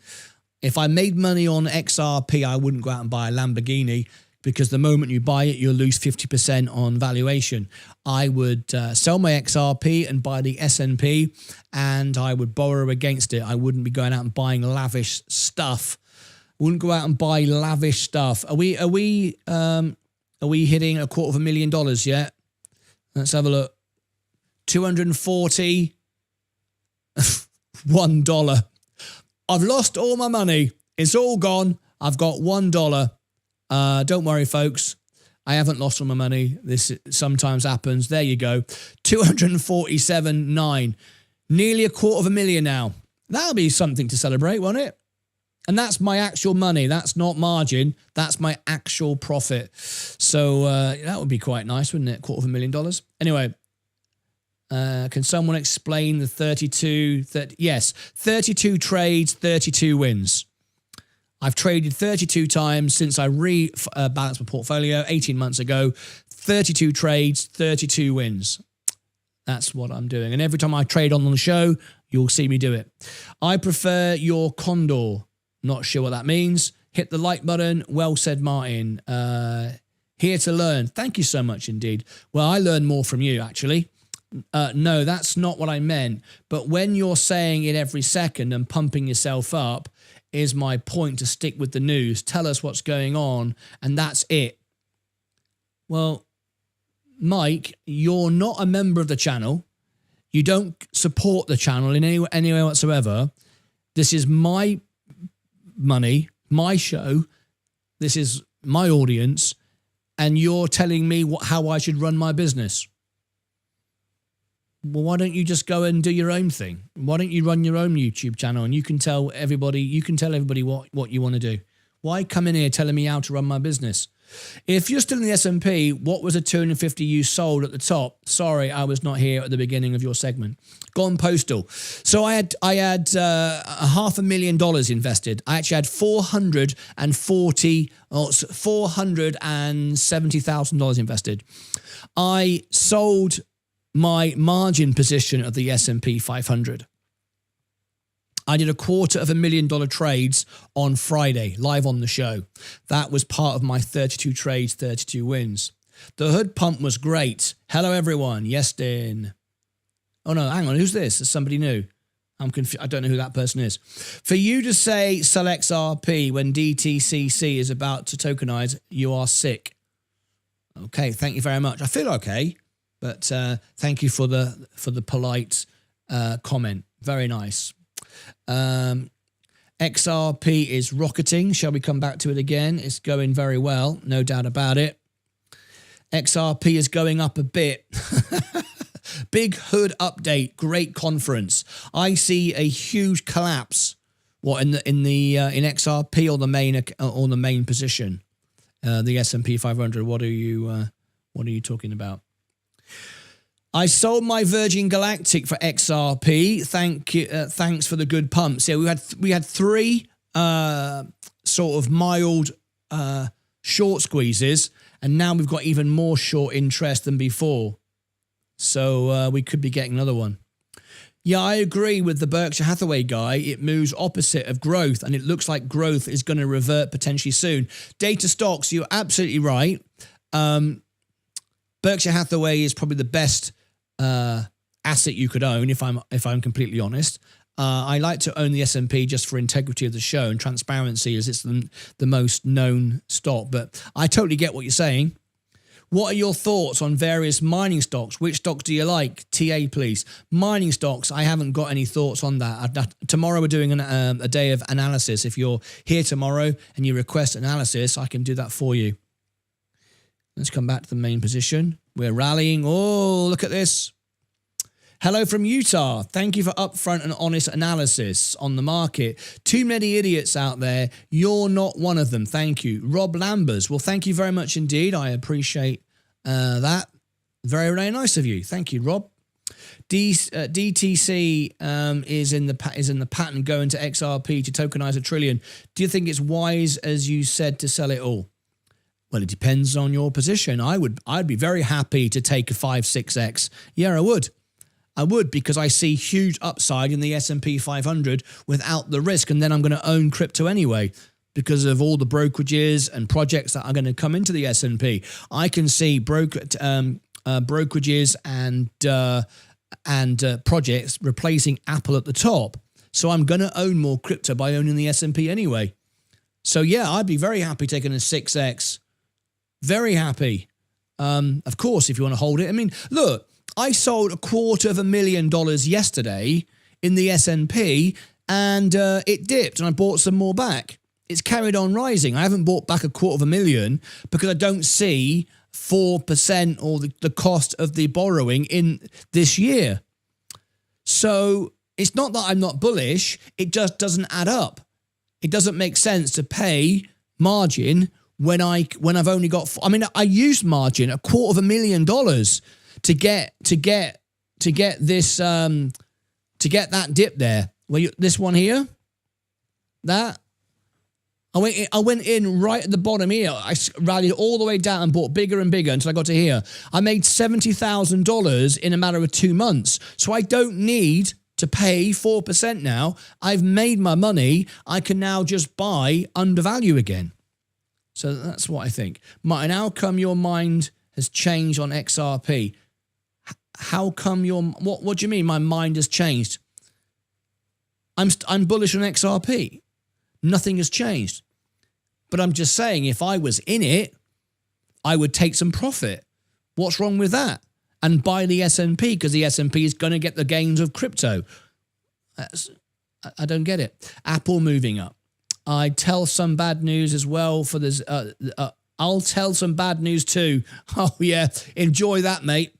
[SPEAKER 1] If I made money on XRP, I wouldn't go out and buy a Lamborghini, because the moment you buy it, you'll lose 50% on valuation. I would sell my XRP and buy the S&P, and I would borrow against it. I wouldn't be going out and buying lavish stuff. Wouldn't go out and buy lavish stuff. Are we hitting $250,000 yet? Let's have a look. $241. $1. I've lost all my money. It's all gone. I've got $1. Don't worry, folks. I haven't lost all my money. This sometimes happens. There you go. 247.9. Nearly $250,000 now. That'll be something to celebrate, won't it? And that's my actual money. That's not margin. That's my actual profit. So that would be quite nice, wouldn't it? $250,000. Anyway, can someone explain the 32? Yes, 32 trades, 32 wins. I've traded 32 times since I rebalanced my portfolio 18 months ago. 32 trades, 32 wins. That's what I'm doing. And every time I trade on the show, you'll see me do it. I prefer your condor. Not sure what that means. Hit the like button. Well said, Martin. Here to learn. Thank you so much indeed. Well, I learn more from you, actually. No, that's not what I meant. But when you're saying it every second and pumping yourself up, is my point to stick with the news. Tell us what's going on, and that's it. Well, Mike, you're not a member of the channel. You don't support the channel in any way whatsoever. This is my money, my show. This is my audience, and you're telling me how I should run my business. Well, why don't you just go and do your own thing? Why don't you run your own YouTube channel and you can tell everybody what you want to do? Why come in here telling me how to run my business? If you're still in the S&P, what was a 250 you sold at the top? Sorry, I was not here at the beginning of your segment. Gone postal. So I had $500,000 invested. I actually had $470,000 invested. I sold my margin position of the S&P 500. I did $250,000 trades on Friday, live on the show. That was part of my 32 trades, 32 wins. The hood pump was great. Hello, everyone. Yes, Din. Oh, no, hang on. Who's this? Is somebody new? I'm confused. I don't know who that person is. For you to say sell XRP when DTCC is about to tokenize, you are sick. Okay, thank you very much. I feel okay. But thank you for the polite comment. Very nice. XRP is rocketing. Shall we come back to it again? It's going very well, no doubt about it. XRP is going up a bit. Big hood update. Great conference. I see a huge collapse. What in XRP or the main position? The S&P 500. What are you talking about? I sold my Virgin Galactic for XRP. Thanks for the good pumps. Yeah, we had three sort of mild short squeezes, and now we've got even more short interest than before. So we could be getting another one. Yeah, I agree with the Berkshire Hathaway guy. It moves opposite of growth, and it looks like growth is going to revert potentially soon. Data stocks, you're absolutely right. Berkshire Hathaway is probably the best asset you could own, if I'm completely honest. I like to own the S&P just for integrity of the show and transparency, as it's the most known stock. But I totally get what you're saying. What are your thoughts on various mining stocks? Which stocks do you like? TA, please. Mining stocks, I haven't got any thoughts on that. Tomorrow we're doing a day of analysis. If you're here tomorrow and you request analysis, I can do that for you. Let's come back to the main position. We're rallying. Oh, look at this. Hello from Utah. Thank you for upfront and honest analysis on the market. Too many idiots out there. You're not one of them. Thank you. Rob Lambers. Well, thank you very much indeed. I appreciate that. Very, very nice of you. Thank you, Rob. DTC is in the pattern going to XRP to tokenize $1 trillion. Do you think it's wise, as you said, to sell it all? Well, it depends on your position. I'd be very happy to take a 5-6x. Yeah, I would. I would, because I see huge upside in the S&P 500 without the risk, and then I'm going to own crypto anyway because of all the brokerages and projects that are going to come into the S&P. I can see brokerages and projects replacing Apple at the top. So I'm going to own more crypto by owning the S&P anyway. So yeah, I'd be very happy taking a 6x. Very happy. Of course, if you want to hold it. I mean, look. I sold $250,000 yesterday in the S&P, and it dipped, and I bought some more back. It's carried on rising. I haven't bought back $250,000 because I don't see 4% or the cost of the borrowing in this year. So it's not that I'm not bullish. It just doesn't add up. It doesn't make sense to pay margin when I've only got. I mean, I used margin $250,000. To get this to get that dip there. Well, this one here, that I went in right at the bottom here. I rallied all the way down and bought bigger and bigger until I got to here. I made $70,000 in a matter of 2 months. So I don't need to pay 4% now. I've made my money. I can now just buy undervalue again. So that's what I think. Martyn, how come your mind has changed on XRP? How come what do you mean my mind has changed? I'm bullish on XRP. Nothing has changed. But I'm just saying, if I was in it, I would take some profit. What's wrong with that? And buy the S&P, because the S&P is going to get the gains of crypto. I don't get it. Apple moving up. I tell some bad news as well for this. I'll tell some bad news too. Oh yeah, enjoy that, mate.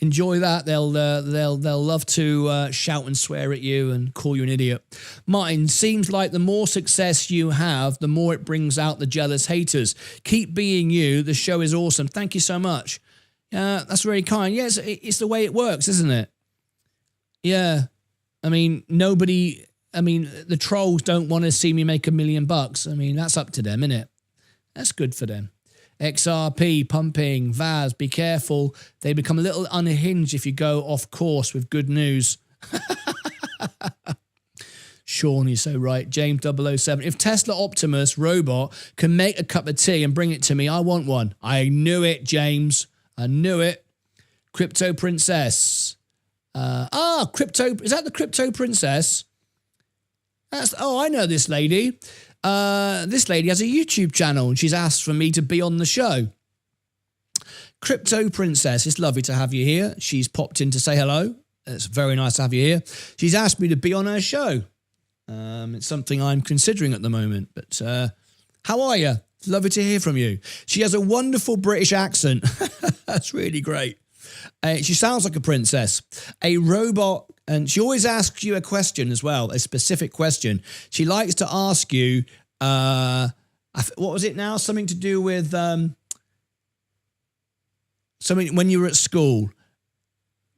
[SPEAKER 1] Enjoy that. They'll love to shout and swear at you and call you an idiot. Martyn, seems like the more success you have, the more it brings out the jealous haters. Keep being you. The show is awesome. Thank you so much. That's very kind. Yes, it's the way it works, isn't it? Yeah. I mean, the trolls don't want to see me make $1 million. I mean, that's up to them, innit? That's good for them. XRP, pumping, VAS, be careful. They become a little unhinged if you go off course with good news. Sean, you're so right. James 007. If Tesla Optimus robot can make a cup of tea and bring it to me, I want one. I knew it, James. I knew it. Crypto Princess. Crypto. Is that the Crypto Princess? I know this lady. This lady has a YouTube channel and she's asked for me to be on the show. Crypto Princess, it's lovely to have you here. She's popped in to say hello. It's very nice to have you here. She's asked me to be on her show. It's something I'm considering at the moment. But how are you? It's lovely to hear from you. She has a wonderful British accent. That's really great. She sounds like a princess. A robot. And she always asks you a question as well, a specific question. She likes to ask you, what was it now? Something to do with something when you were at school.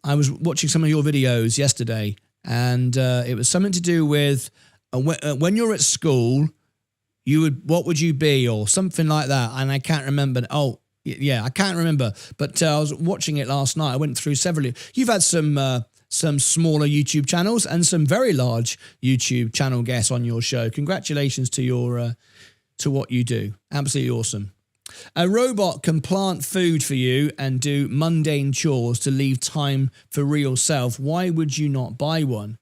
[SPEAKER 1] I was watching some of your videos yesterday, and it was something to do with when you're at school, what would you be, or something like that. And I can't remember. Oh, yeah, I can't remember. But I was watching it last night. I went through several. You've had some smaller YouTube channels and some very large YouTube channel guests on your show. Congratulations to your to what you do. Absolutely awesome. A robot can plant food for you and do mundane chores to leave time for real self. Why would you not buy one?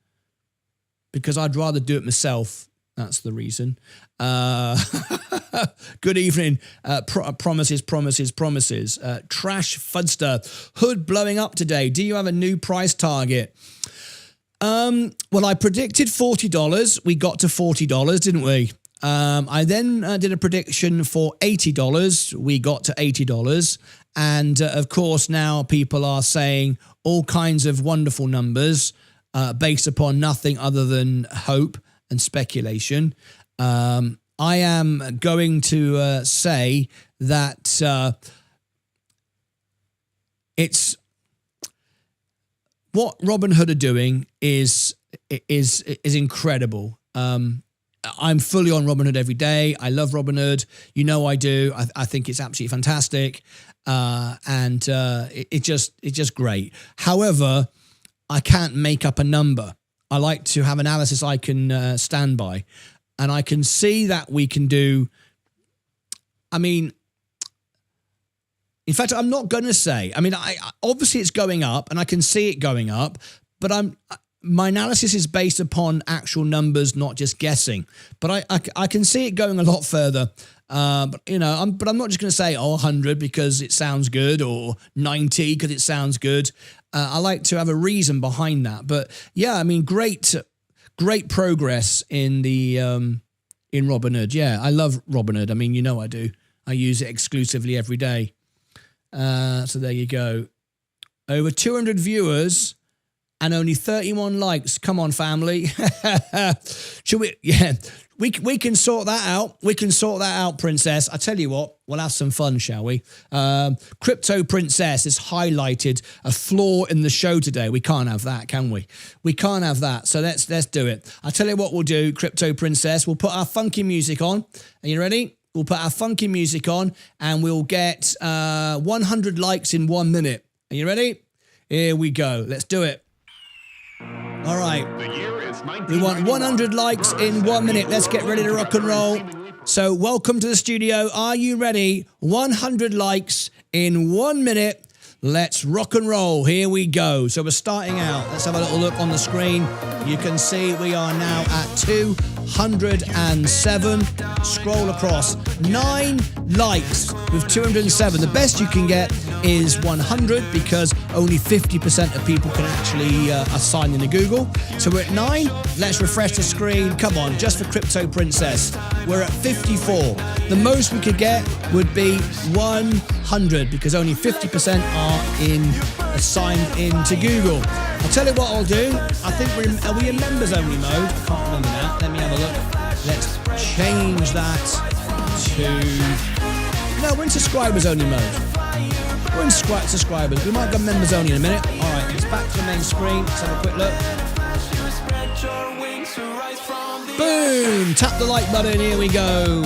[SPEAKER 1] because I'd rather do it myself. That's the reason. Good evening. Promises. Trash Fudster. Hood blowing up today. Do you have a new price target? Well, I predicted $40. We got to $40, didn't we? I then did a prediction for $80. We got to $80. And of course, now people are saying all kinds of wonderful numbers based upon nothing other than hope and speculation. I am going to say that it's what Robinhood are doing is incredible. I'm fully on Robinhood every day. I love Robinhood. You know I do. I think it's absolutely fantastic, and it's just great. However, I can't make up a number. I like to have analysis I can stand by, and I can see that we can do. I mean, in fact, I'm not going to say. I mean, I obviously it's going up, and I can see it going up, but my analysis is based upon actual numbers, not just guessing. But I can see it going a lot further. But I'm not just going to say 100 because it sounds good, or 90 because it sounds good. I like to have a reason behind that. But yeah, I mean, great progress in the in Robinhood. Yeah, I love Robinhood. I mean, you know I do. I use it exclusively every day. So there you go. Over 200 viewers and only 31 likes. Come on, family. Should we? Yeah, we can sort that out. We can sort that out, Princess. I tell you what, we'll have some fun, shall we? Crypto Princess has highlighted a flaw in the show today. We can't have that, can we? We can't have that. So let's do it. I tell you what we'll do, Crypto Princess. We'll put our funky music on. Are you ready? We'll put our funky music on, and we'll get 100 likes in 1 minute. Are you ready? Here we go. Let's do it. All right. We want 100 likes in 1 minute. Let's get ready to rock and roll. So welcome to the studio. Are you ready? 100 likes in 1 minute. Let's rock and roll. Here we go. So we're starting out. Let's have a little look on the screen. You can see we are now at 207. Scroll across. 9 likes with 207. The best you can get is 100 because only 50% of people can actually assign into Google. So we're at 9. Let's refresh the screen. Come on, just for Crypto Princess. We're at 54. The most we could get would be 100 because only 50% are assigned into Google. I'll tell you what I'll do. I think are we in members only mode? I can't remember that. Let me have a look. Let's change that to... No, we're in subscribers only mode. We're in subscribers. We might go members only in a minute. All right, it's back to the main screen. Let's have a quick look. Boom! Tap the like button. Here we go.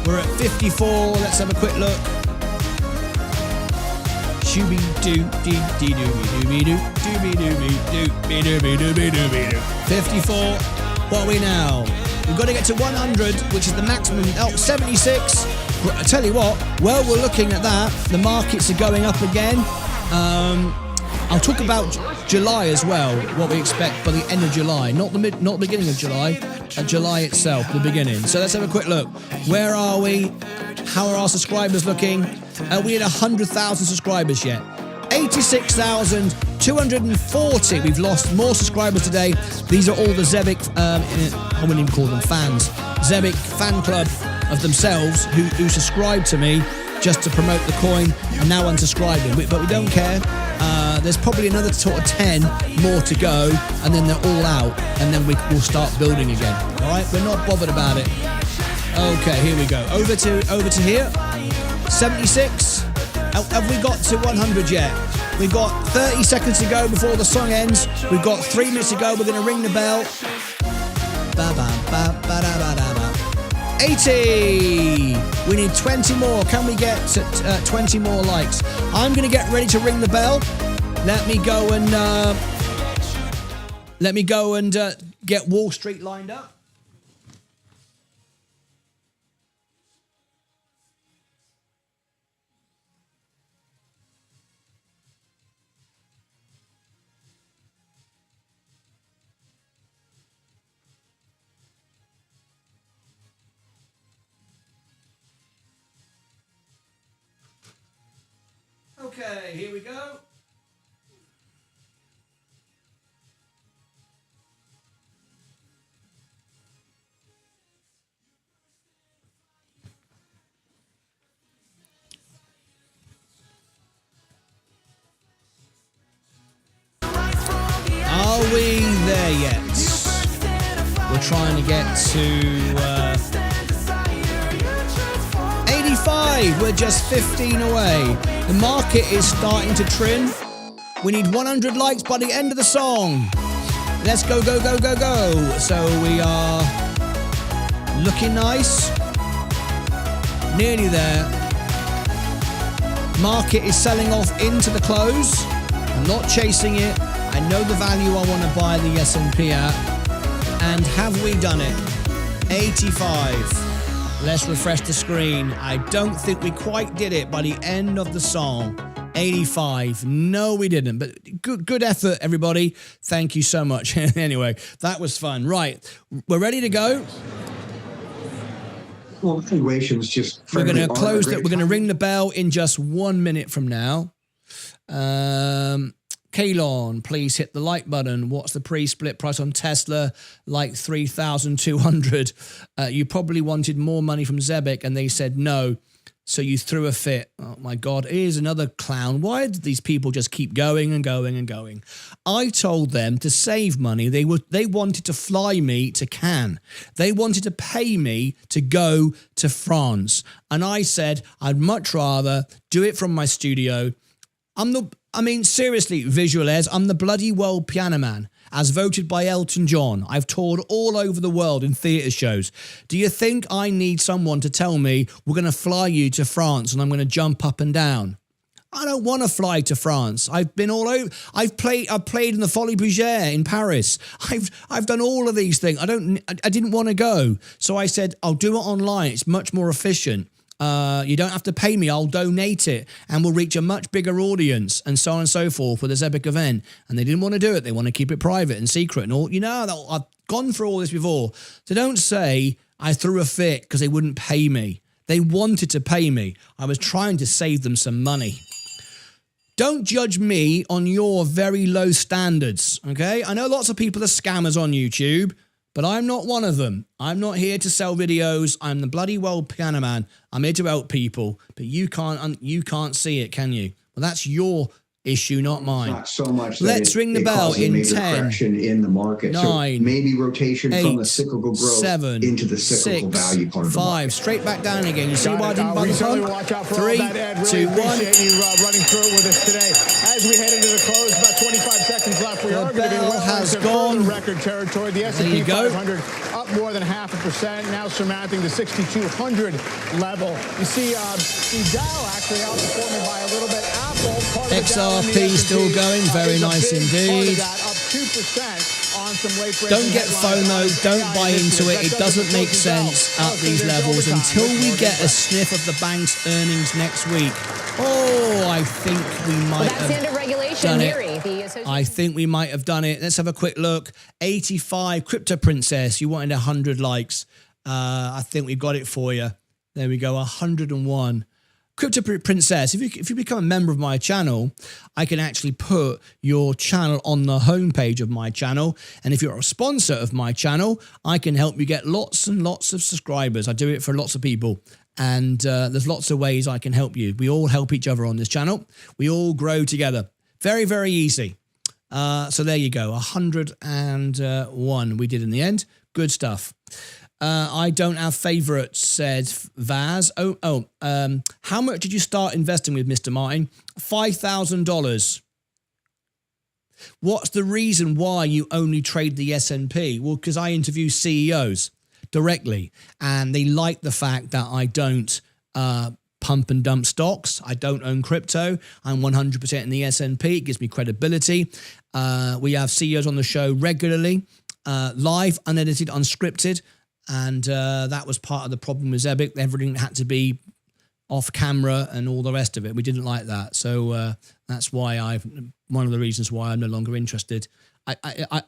[SPEAKER 1] We're at 54. Let's have a quick look. Shooby doo dee dee dooby doo dooby dooby dooby dooby dooby dooby doo. 54. What are we now? We've got to get to 100, which is the maximum. Oh, 76. I tell you what, well, we're looking at that. The markets are going up again. I'll talk about July as well, what we expect by the end of July. Not the beginning of July, July itself, the beginning. So let's have a quick look. Where are we? How are our subscribers looking? We had 100,000 subscribers yet. 86,240. We've lost more subscribers today. These are all the Zebic, I wouldn't even call them fans, Zebic fan club of themselves who subscribe to me just to promote the coin and now unsubscribing. But we don't care. There's probably another sort of 10 more to go, and then they're all out, and then we'll start building again. All right, we're not bothered about it. Okay, here we go. Over to here. 76. Have we got to 100 yet? We've got 30 seconds to go before the song ends. We've got 3 minutes to go. We're going to ring the bell. 80. We need 20 more. Can we get 20 more likes? I'm going to get ready to ring the bell. Let me go and get Wall Street lined up. Okay, here we go. Are we there yet? We're trying to get to 85. We're just 15 away. The market is starting to trim. We need 100 likes by the end of the song. Let's go, go, go, go, go. So we are looking nice. Nearly there. Market is selling off into the close. I'm not chasing it. I know the value I want to buy the S&P at. And have we done it? 85. Let's refresh the screen. I don't think we quite did it by the end of the song. 85. No, we didn't. But good effort, everybody. Thank you so much. Anyway, that was fun. Right. We're ready to go.
[SPEAKER 2] Well, valuations just...
[SPEAKER 1] We're going to close that. We're going to ring the bell in just 1 minute from now. Kalon, please hit the like button. What's the pre-split price on Tesla? Like 3,200. You probably wanted more money from Zebek and they said no. So you threw a fit. Oh my God, here's another clown. Why did these people just keep going and going and going? I told them to save money. They wanted to fly me to Cannes. They wanted to pay me to go to France. And I said, I'd much rather do it from my studio. Seriously, Visual Airs, I'm the bloody world piano man, as voted by Elton John. I've toured all over the world in theatre shows. Do you think I need someone to tell me we're going to fly you to France and I'm going to jump up and down? I don't want to fly to France. I've been all over. I've played in the Folies Bergère in Paris. I've done all of these things. I didn't want to go. So I said, I'll do it online. It's much more efficient. You don't have to pay me. I'll donate it and we'll reach a much bigger audience and so on and so forth with this epic event. And they didn't want to do it. They want to keep it private and secret and all. You know, I've gone through all this before. So don't say I threw a fit because they wouldn't pay me. They wanted to pay me. I was trying to save them some money. Don't judge me on your very low standards, okay? I know lots of people are scammers on YouTube, but I'm not one of them. I'm not here to sell videos. I'm the bloody world piano man. I'm here to help people, but you can't see it, can you? Well, that's your issue, not mine.
[SPEAKER 2] Not so much.
[SPEAKER 1] Let's ring the bell in 10,
[SPEAKER 2] in the market.
[SPEAKER 1] 9,
[SPEAKER 2] so maybe rotation
[SPEAKER 1] 8,
[SPEAKER 2] from the cyclical growth
[SPEAKER 1] 7,
[SPEAKER 2] into the cyclical
[SPEAKER 1] 6,
[SPEAKER 2] value part of the
[SPEAKER 1] 5,
[SPEAKER 2] market.
[SPEAKER 1] straight back down again. You see why I didn't button pump? 3, 2, 1.
[SPEAKER 3] Appreciate you running through it with us today. As we head into the close, about 25 seconds left. We are going to be well into further record territory. The S&P 500 up more than 0.5%, now surmounting the 6,200 level. You see the Dow actually outperforming by a little bit. Apple, part of
[SPEAKER 1] XRP still going, very nice indeed.
[SPEAKER 3] Up 2% on some late
[SPEAKER 1] Don't get FOMO, don't buy into it. It doesn't make sense at these levels until we get a sniff of the bank's earnings next week. Oh, I think we might have done it. I think we might have done it. Let's have a quick look. 85, Crypto Princess, you wanted 100 likes. I think we got it for you. There we go, 101. Crypto Princess, if you become a member of my channel, I can actually put your channel on the homepage of my channel. And if you're a sponsor of my channel, I can help you get lots and lots of subscribers. I do it for lots of people. And there's lots of ways I can help you. We all help each other on this channel. We all grow together. Very, very easy. So there you go. 101 we did in the end. Good stuff. I don't have favorites, said Vaz. How much did you start investing with, Mr. Martyn? $5,000. What's the reason why you only trade the S&P? Well, because I interview CEOs directly, and they like the fact that I don't pump and dump stocks. I don't own crypto. I'm 100% in the S&P. It gives me credibility. We have CEOs on the show regularly, live, unedited, unscripted. And that was part of the problem with Zebek. Everything had to be off camera and all the rest of it. We didn't like that. So that's why one of the reasons why I'm no longer interested. I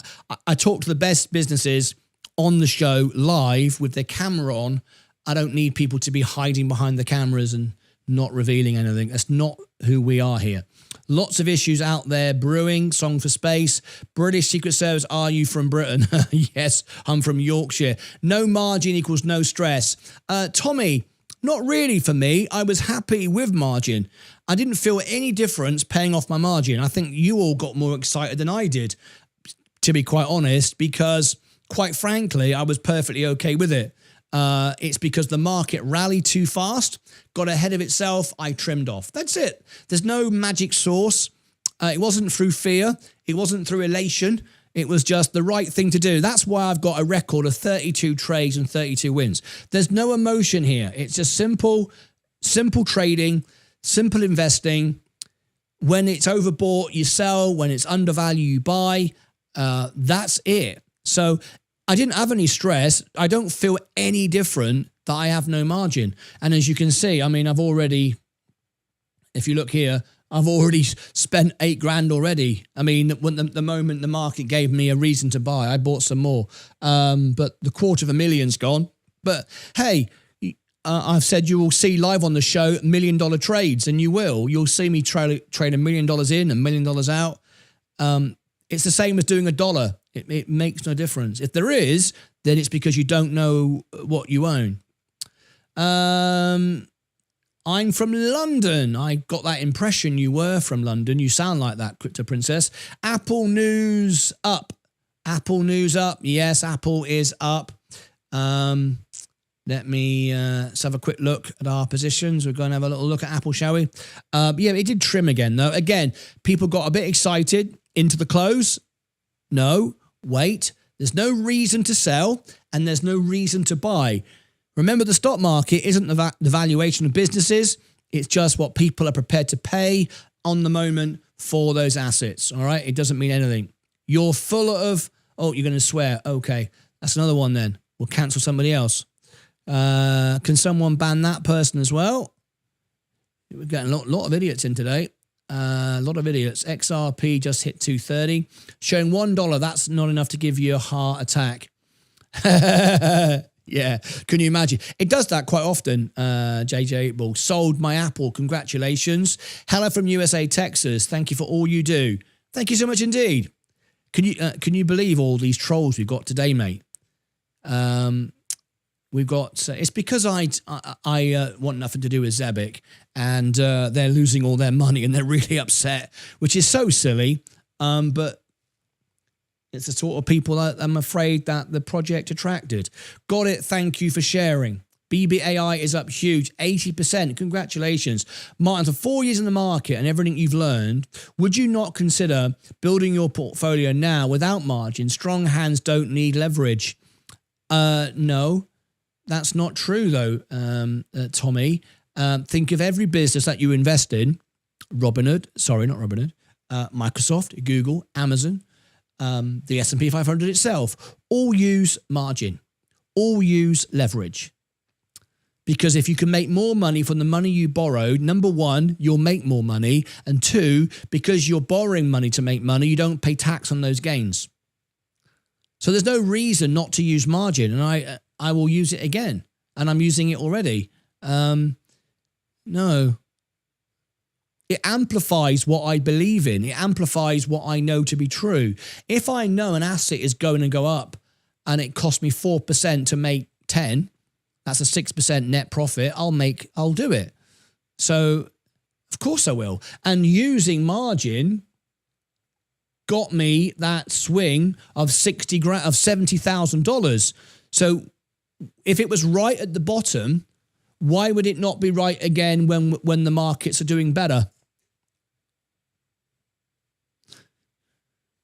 [SPEAKER 1] talk to the best businesses on the show live with their camera on. I don't need people to be hiding behind the cameras and not revealing anything. That's not who we are here. Lots of issues out there brewing. Song for Space. British Secret Service, are you from Britain? Yes, I'm from Yorkshire. No margin equals no stress. Tommy, not really for me. I was happy with margin. I didn't feel any difference paying off my margin. I think you all got more excited than I did, to be quite honest, because quite frankly, I was perfectly okay with it. It's because the market rallied too fast, got ahead of itself, I trimmed off. That's it. There's no magic sauce. It wasn't through fear. It wasn't through elation. It was just the right thing to do. That's why I've got a record of 32 trades and 32 wins. There's no emotion here. It's just simple trading, simple investing. When it's overbought, you sell. When it's undervalued, you buy. That's it. So I didn't have any stress. I don't feel any different that I have no margin. And as you can see, I mean, I've already, if you look here, I've already spent 8 grand already. I mean, when the moment the market gave me a reason to buy, I bought some more. But the $250,000's gone. But hey, I've said you will see live on the show $1 million trades, and you will. You'll see me trade $1 million in, $1 million out. It's the same as doing $1. It makes no difference. If there is, then it's because you don't know what you own. I'm from London. I got that impression you were from London. You sound like that, Crypto Princess. Apple news up. Apple news up. Yes, Apple is up. Let me let's have a quick look at our positions. We're going to have a little look at Apple, shall we? Yeah, it did trim again, though. Again, people got a bit excited into the close. No, wait. There's no reason to sell, and there's no reason to buy. Remember, the stock market isn't the valuation of businesses. It's just what people are prepared to pay on the moment for those assets, all right? It doesn't mean anything. You're full of, oh, you're going to swear. Okay, that's another one then. We'll cancel somebody else. Can someone ban that person as well? We're getting a lot of idiots in today. A lot of idiots. XRP just hit 230. Showing $1. That's not enough to give you a heart attack. Yeah, can you imagine? It does that quite often, JJ Ball. Sold my Apple, congratulations. Hello from USA, Texas. Thank you for all you do. Thank you so much indeed. Can you believe all these trolls we've got today, mate? We've got, it's because I want nothing to do with Zebic, and they're losing all their money and they're really upset, which is so silly. But it's the sort of people that I'm afraid that the project attracted. Got it. Thank you for sharing. BBAI is up huge, 80%. Congratulations. Martyn, for 4 years in the market and everything you've learned, would you not consider building your portfolio now without margin? Strong hands don't need leverage. No, that's not true though, Tommy. Think of every business that you invest in. Robinhood, sorry, not Robinhood. Microsoft, Google, Amazon, the S&P 500 itself, all use margin, all use leverage. Because if you can make more money from the money you borrowed, number one, you'll make more money. And two, because you're borrowing money to make money, you don't pay tax on those gains. So there's no reason not to use margin. And I will use it again. And I'm using it already. No. It amplifies what I believe in. It amplifies what I know to be true. If I know an asset is going to go up and it cost me 4% to make 10, that's a 6% net profit, I'll do it. So of course I will. And using margin got me that swing of $70,000. So if it was right at the bottom, why would it not be right again when the markets are doing better?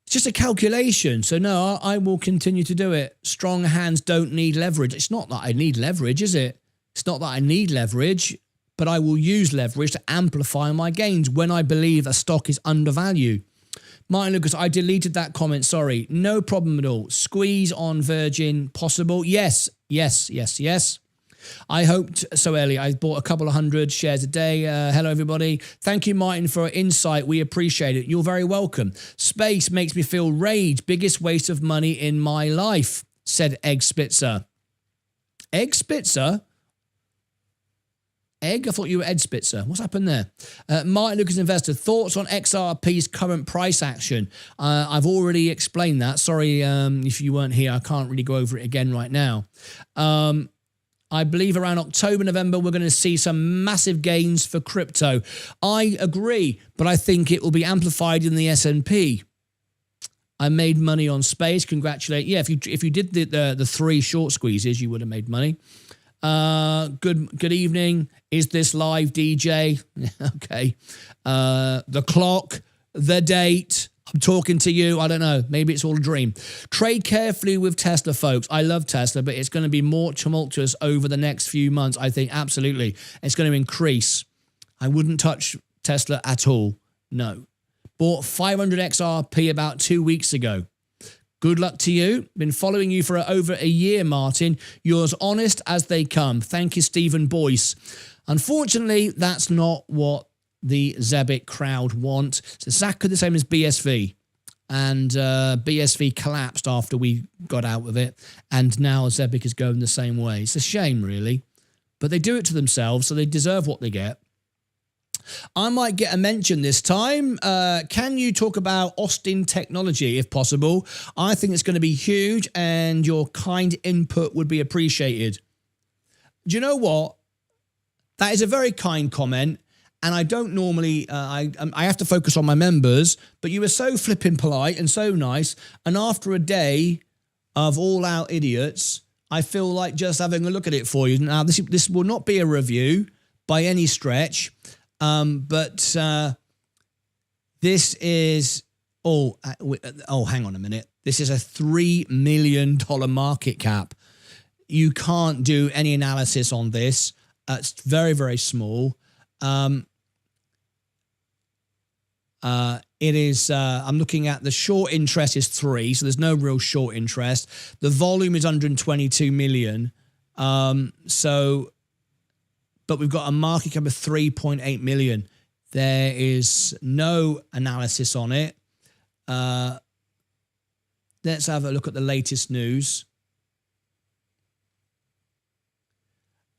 [SPEAKER 1] It's just a calculation. So no, I will continue to do it. Strong hands don't need leverage. It's not that I need leverage, is it? It's not that I need leverage, but I will use leverage to amplify my gains when I believe a stock is undervalued. Martyn Lucas, I deleted that comment. Sorry. No problem at all. Squeeze on Virgin possible? Yes, yes, yes, yes. I hoped so early. I bought a couple of 100 shares a day. Hello, everybody. Thank you, Martyn, for insight. We appreciate it. You're very welcome. Space makes me feel rage. Biggest waste of money in my life, said Egg Spitzer. Egg Spitzer? Egg? I thought you were Ed Spitzer. What's happened there? Martyn Lucas Investor, thoughts on XRP's current price action? I've already explained that. Sorry if you weren't here. I can't really go over it again right now. I believe around October, November, we're going to see some massive gains for crypto. I agree, but I think it will be amplified in the S&P. I made money on space. Congratulate. Yeah, if you did the 3 short squeezes, you would have made money. Good evening. Is this live, DJ? Okay. The clock, the date. I'm talking to you. I don't know. Maybe it's all a dream. Trade carefully with Tesla, folks. I love Tesla, but it's going to be more tumultuous over the next few months. I think absolutely. It's going to increase. I wouldn't touch Tesla at all. No. Bought 500 XRP about 2 weeks ago. Good luck to you. Been following you for over a year, Martin. You're as honest as they come. Thank you, Stephen Boyce. Unfortunately, that's not what the Zebit crowd want. It's exactly the same as BSV. And BSV collapsed after we got out of it. And now Zebit is going the same way. It's a shame, really. But they do it to themselves, so they deserve what they get. I might get a mention this time. Can you talk about Austin technology, if possible? I think it's going to be huge, and your kind input would be appreciated. Do you know what? That is a very kind comment. And I don't normally, I have to focus on my members, but you were so flipping polite and so nice. And after a day of all-out idiots, I feel like just having a look at it for you. Now, this will not be a review by any stretch, but this is, hang on a minute. This is a $3 million market cap. You can't do any analysis on this. It's very, very small. It is, I'm looking at the short interest is 3, so there's no real short interest. The volume is 122 million. But we've got a market cap of 3.8 million. There is no analysis on it. Let's have a look at the latest news.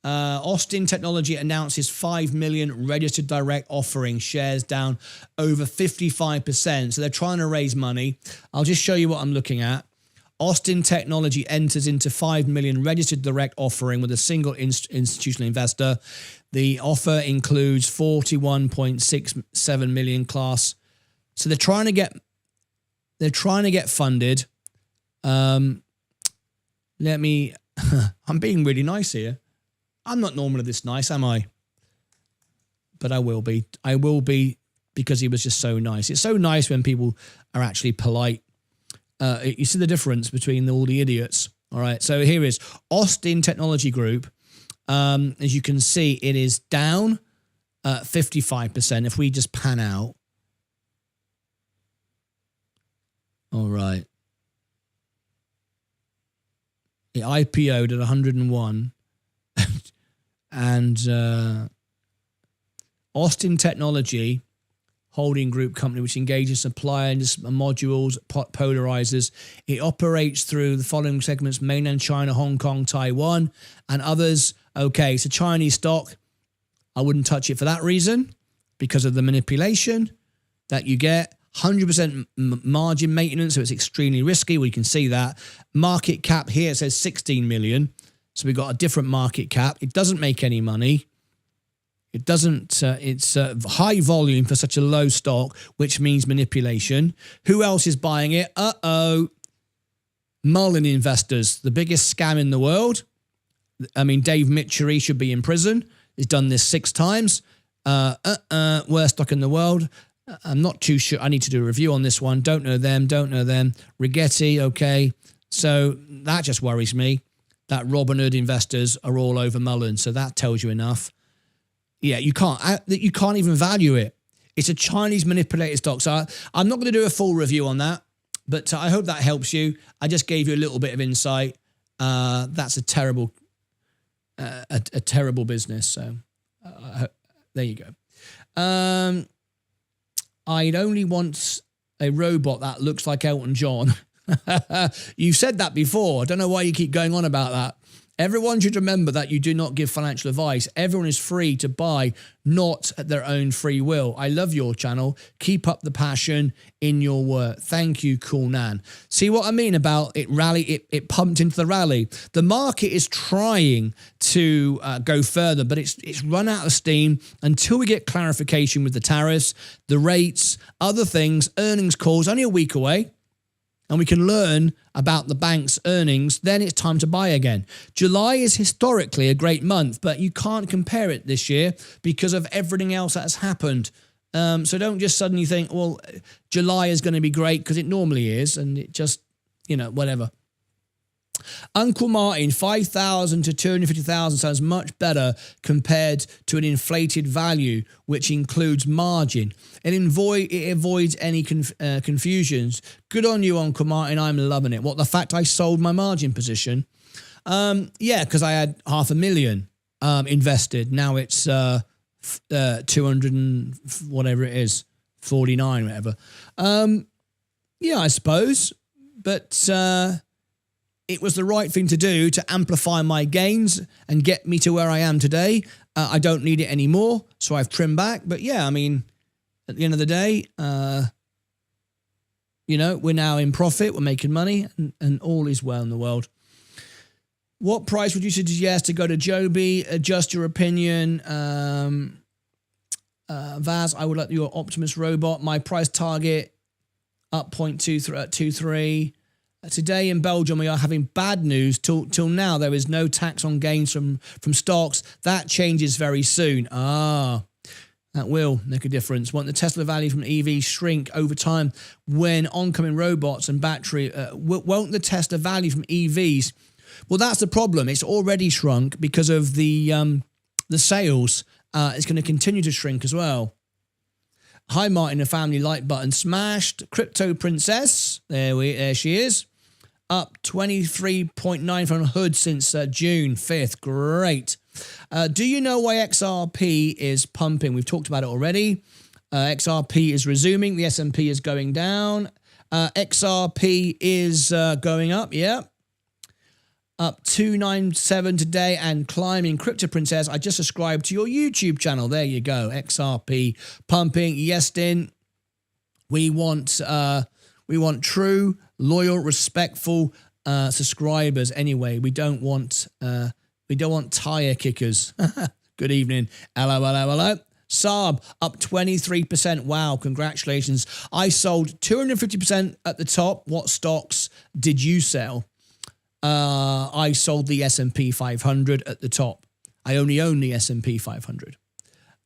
[SPEAKER 1] Austin Technology announces 5 million registered direct offering, shares down over 55%. So they're trying to raise money. I'll just show you what I'm looking at. Austin Technology enters into 5 million registered direct offering with a single institutional investor. The offer includes 41.67 million class. So they're trying to get funded. I'm being really nice here. I'm not normally this nice, am I? But I will be. I will be because he was just so nice. It's so nice when people are actually polite. You see the difference between all the idiots. All right. So here is Austin Technology Group. As you can see, it is down 55%. If we just pan out. All right. It IPO'd at 101. And Austin Technology holding group company, which engages suppliers, modules, polarizers. It operates through the following segments: mainland China, Hong Kong, Taiwan, and others. Okay, it's a Chinese stock. I wouldn't touch it for that reason, because of the manipulation that you get. 100% margin maintenance, so it's extremely risky. We can see that. Market cap here says 16 million. So we've got a different market cap. It doesn't make any money. It doesn't, it's high volume for such a low stock, which means manipulation. Who else is buying it? Mullen investors, the biggest scam in the world. I mean, Dave Mitchery should be in prison. He's done this 6 times. Worst stock in the world. I'm not too sure. I need to do a review on this one. Don't know them. Rigetti, okay. So that just worries me. That Robinhood investors are all over Mullen, so that tells you enough. Yeah, you can't even value it. It's a Chinese manipulated stock. So I'm not going to do a full review on that, but I hope that helps you. I just gave you a little bit of insight. That's a terrible business. So there you go. I'd only want a robot that looks like Elton John. You've said that before. I don't know why you keep going on about that. Everyone should remember that you do not give financial advice. Everyone is free to buy, not at their own free will. I love your channel. Keep up the passion in your work. Thank you, Cool Nan. See what I mean about it it pumped into the rally. The market is trying to go further, but it's run out of steam until we get clarification with the tariffs, the rates, other things, earnings calls, only a week away. And we can learn about the bank's earnings, then it's time to buy again. July is historically a great month, but you can't compare it this year because of everything else that has happened. So don't just suddenly think, well, July is going to be great, because it normally is, and it just, whatever. Uncle Martin, 5,000 to 250,000 sounds much better compared to an inflated value, which includes margin. It avoids any confusions. Good on you, Uncle Martin. I'm loving it. What, the fact I sold my margin position? Yeah, because I had 500,000 invested. Now it's 200 and whatever it is, 49, whatever. Yeah, I suppose. But it was the right thing to do to amplify my gains and get me to where I am today. I don't need it anymore, so I've trimmed back. But yeah, I mean, at the end of the day, we're now in profit, we're making money, and all is well in the world. What price would you suggest to go to Joby? Adjust your opinion. Vaz, I would like your Optimus robot. My price target up 0.23. Today in Belgium, we are having bad news. Till now, there is no tax on gains from stocks. That changes very soon. That will make a difference. Won't the Tesla value from EVs shrink over time when oncoming robots and battery? Won't the Tesla value from EVs? Well, that's the problem. It's already shrunk because of the sales. It's going to continue to shrink as well. Hi, Martin, a family like button smashed. Crypto Princess, there she is. Up 23.9 from Hood since June 5th. Great. Do you know why XRP is pumping? We've talked about it already. XRP is resuming. The S&P is going down. XRP is going up, yeah. Up 297 today and climbing. Crypto Princess, I just subscribed to your YouTube channel. There you go. XRP pumping. Yestin, we want true, loyal, respectful subscribers. Anyway, we don't want tire kickers. Good evening. Hello. Saab up 23%. Wow, congratulations. I sold 250% at the top. What stocks did you sell? I sold the S&P 500 at the top. I only own the S&P 500.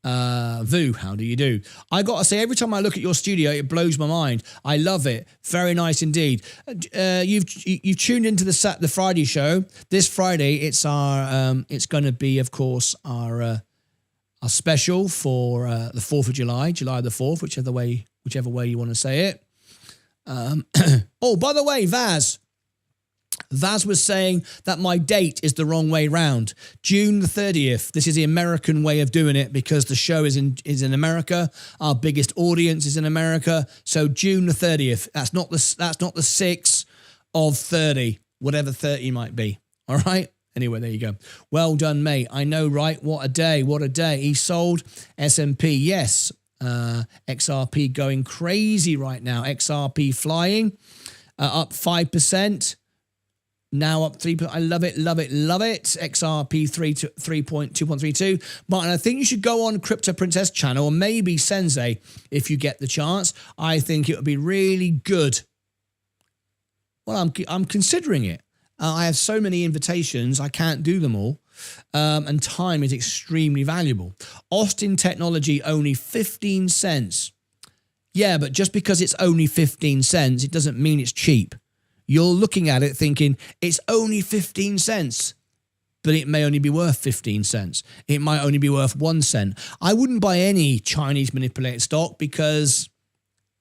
[SPEAKER 1] Vu, how do you do? I got to say, every time I look at your studio, it blows my mind. I love it. Very nice indeed. You've tuned into the Friday show. This Friday, it's going to be, of course, our special for the 4th of July, July the 4th, whichever way you want to say it. Oh, by the way, Vaz was saying that my date is the wrong way round. June the 30th. This is the American way of doing it because the show is in America. Our biggest audience is in America. So June the 30th. That's not the 6th of 30, whatever 30 might be. All right? Anyway, there you go. Well done, mate. I know, right? What a day. What a day. He sold S&P. Yes. XRP going crazy right now. XRP flying. Up 5%. Now up 3%. I love it. XRP 2.32. Martin, I think you should go on Crypto Princess channel or maybe Sensei if you get the chance. I think it would be really good. Well, I'm considering it. I have so many invitations, I can't do them all. And time is extremely valuable. Austin Technology, only 15 cents. Yeah, but just because it's only 15 cents, it doesn't mean it's cheap. You're looking at it thinking, it's only 15 cents, but it may only be worth 15 cents. It might only be worth 1 cent. I wouldn't buy any Chinese manipulated stock because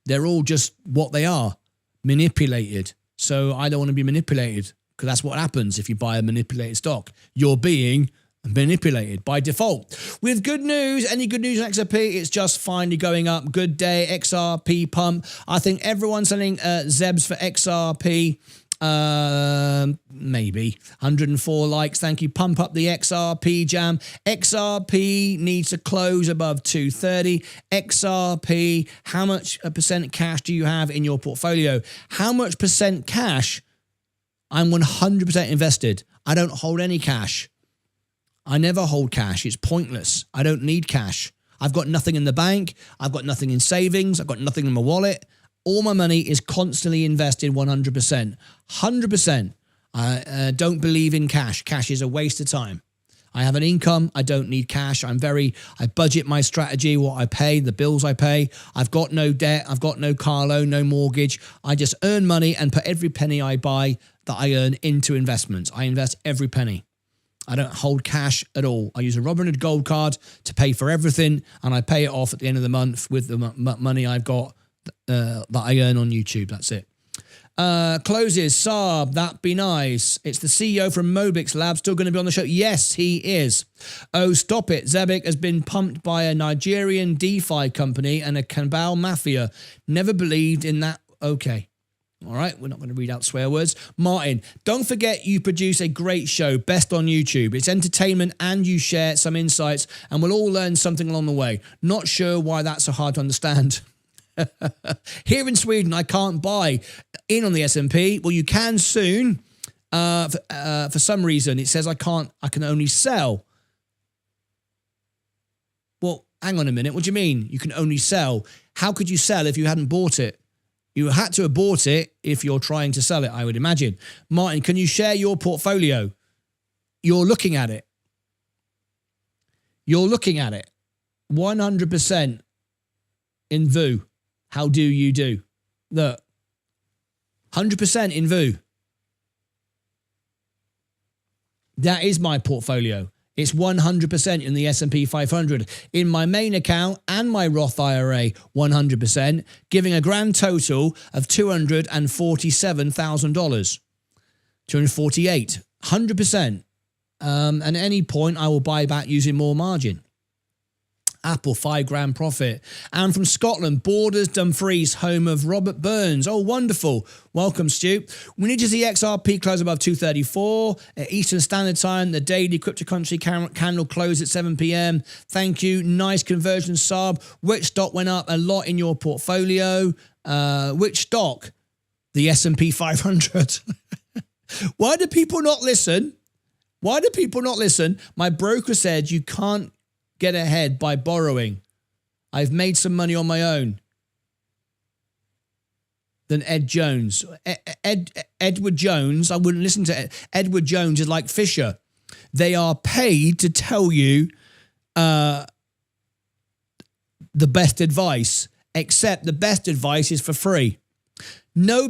[SPEAKER 1] they're all just what they are, manipulated. So I don't want to be manipulated because that's what happens if you buy a manipulated stock. You're being manipulated by default. With good news, any good news on XRP, it's just finally going up. Good day, XRP pump. I think everyone's selling Zebs for XRP. Maybe 104 likes. Thank you. Pump up the XRP jam. XRP needs to close above 230. XRP, how much percent cash do you have in your portfolio? How much percent cash? I'm 100% invested. I don't hold any cash. I never hold cash. It's pointless. I don't need cash. I've got nothing in the bank. I've got nothing in savings. I've got nothing in my wallet. All my money is constantly invested 100%. 100%. I don't believe in cash. Cash is a waste of time. I have an income. I don't need cash. I budget my strategy, what I pay, the bills I pay. I've got no debt. I've got no car loan, no mortgage. I just earn money and put every penny I buy that I earn into investments. I invest every penny. I don't hold cash at all. I use a Robinhood Gold card to pay for everything, and I pay it off at the end of the month with the money I've got that I earn on YouTube. That's it. Closes. Saab, that'd be nice. It's the CEO from Mobix Lab, still going to be on the show. Yes, he is. Oh, stop it. Zebic has been pumped by a Nigerian DeFi company and a Kabal mafia. Never believed in that. Okay. All right, we're not going to read out swear words. Martyn, don't forget you produce a great show, best on YouTube. It's entertainment and you share some insights and we'll all learn something along the way. Not sure why that's so hard to understand. Here in Sweden, I can't buy in on the S&P. Well, you can soon. For some reason, it says I can only sell. Well, hang on a minute. What do you mean you can only sell? How could you sell if you hadn't bought it? You had to have bought it if you're trying to sell it, I would imagine. Martyn, can you share your portfolio? You're looking at it. You're looking at it. 100% in VU. How do you do? Look. 100% in VU. That is my portfolio. It's 100% in the S&P 500. In my main account and my Roth IRA, 100%, giving a grand total of $247,000. 248, 100%. And at any point, I will buy back using more margin. Apple, $5,000 profit. And from Scotland, Borders, Dumfries, home of Robert Burns. Oh, wonderful. Welcome, Stu. We need to see XRP close above 234 at Eastern Standard Time. The daily cryptocurrency candle closed at 7 p.m. Thank you. Nice conversion, Saab. Which stock went up a lot in your portfolio? Which stock? The S&P 500. Why do people not listen? Why do people not listen? My broker said you can't get ahead by borrowing. I've made some money on my own. Than Ed Jones. Edward Jones, I wouldn't listen to Edward Jones is like Fisher. They are paid to tell you the best advice, except the best advice is for free. No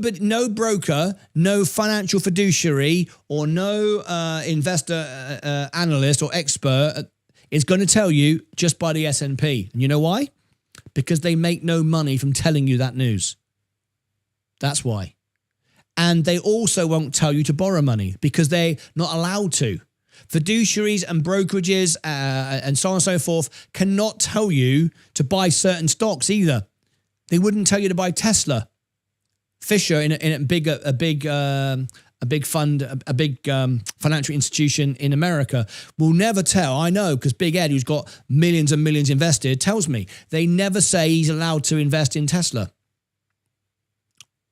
[SPEAKER 1] broker, no financial fiduciary, or no investor analyst or expert is going to tell you just buy the S&P. And you know why? Because they make no money from telling you that news. That's why. And they also won't tell you to borrow money because they're not allowed to. Fiduciaries and brokerages and so on and so forth cannot tell you to buy certain stocks either. They wouldn't tell you to buy Tesla. Fisher in a big financial institution in America will never tell. I know because Big Ed, who's got millions and millions invested, tells me they never say he's allowed to invest in Tesla.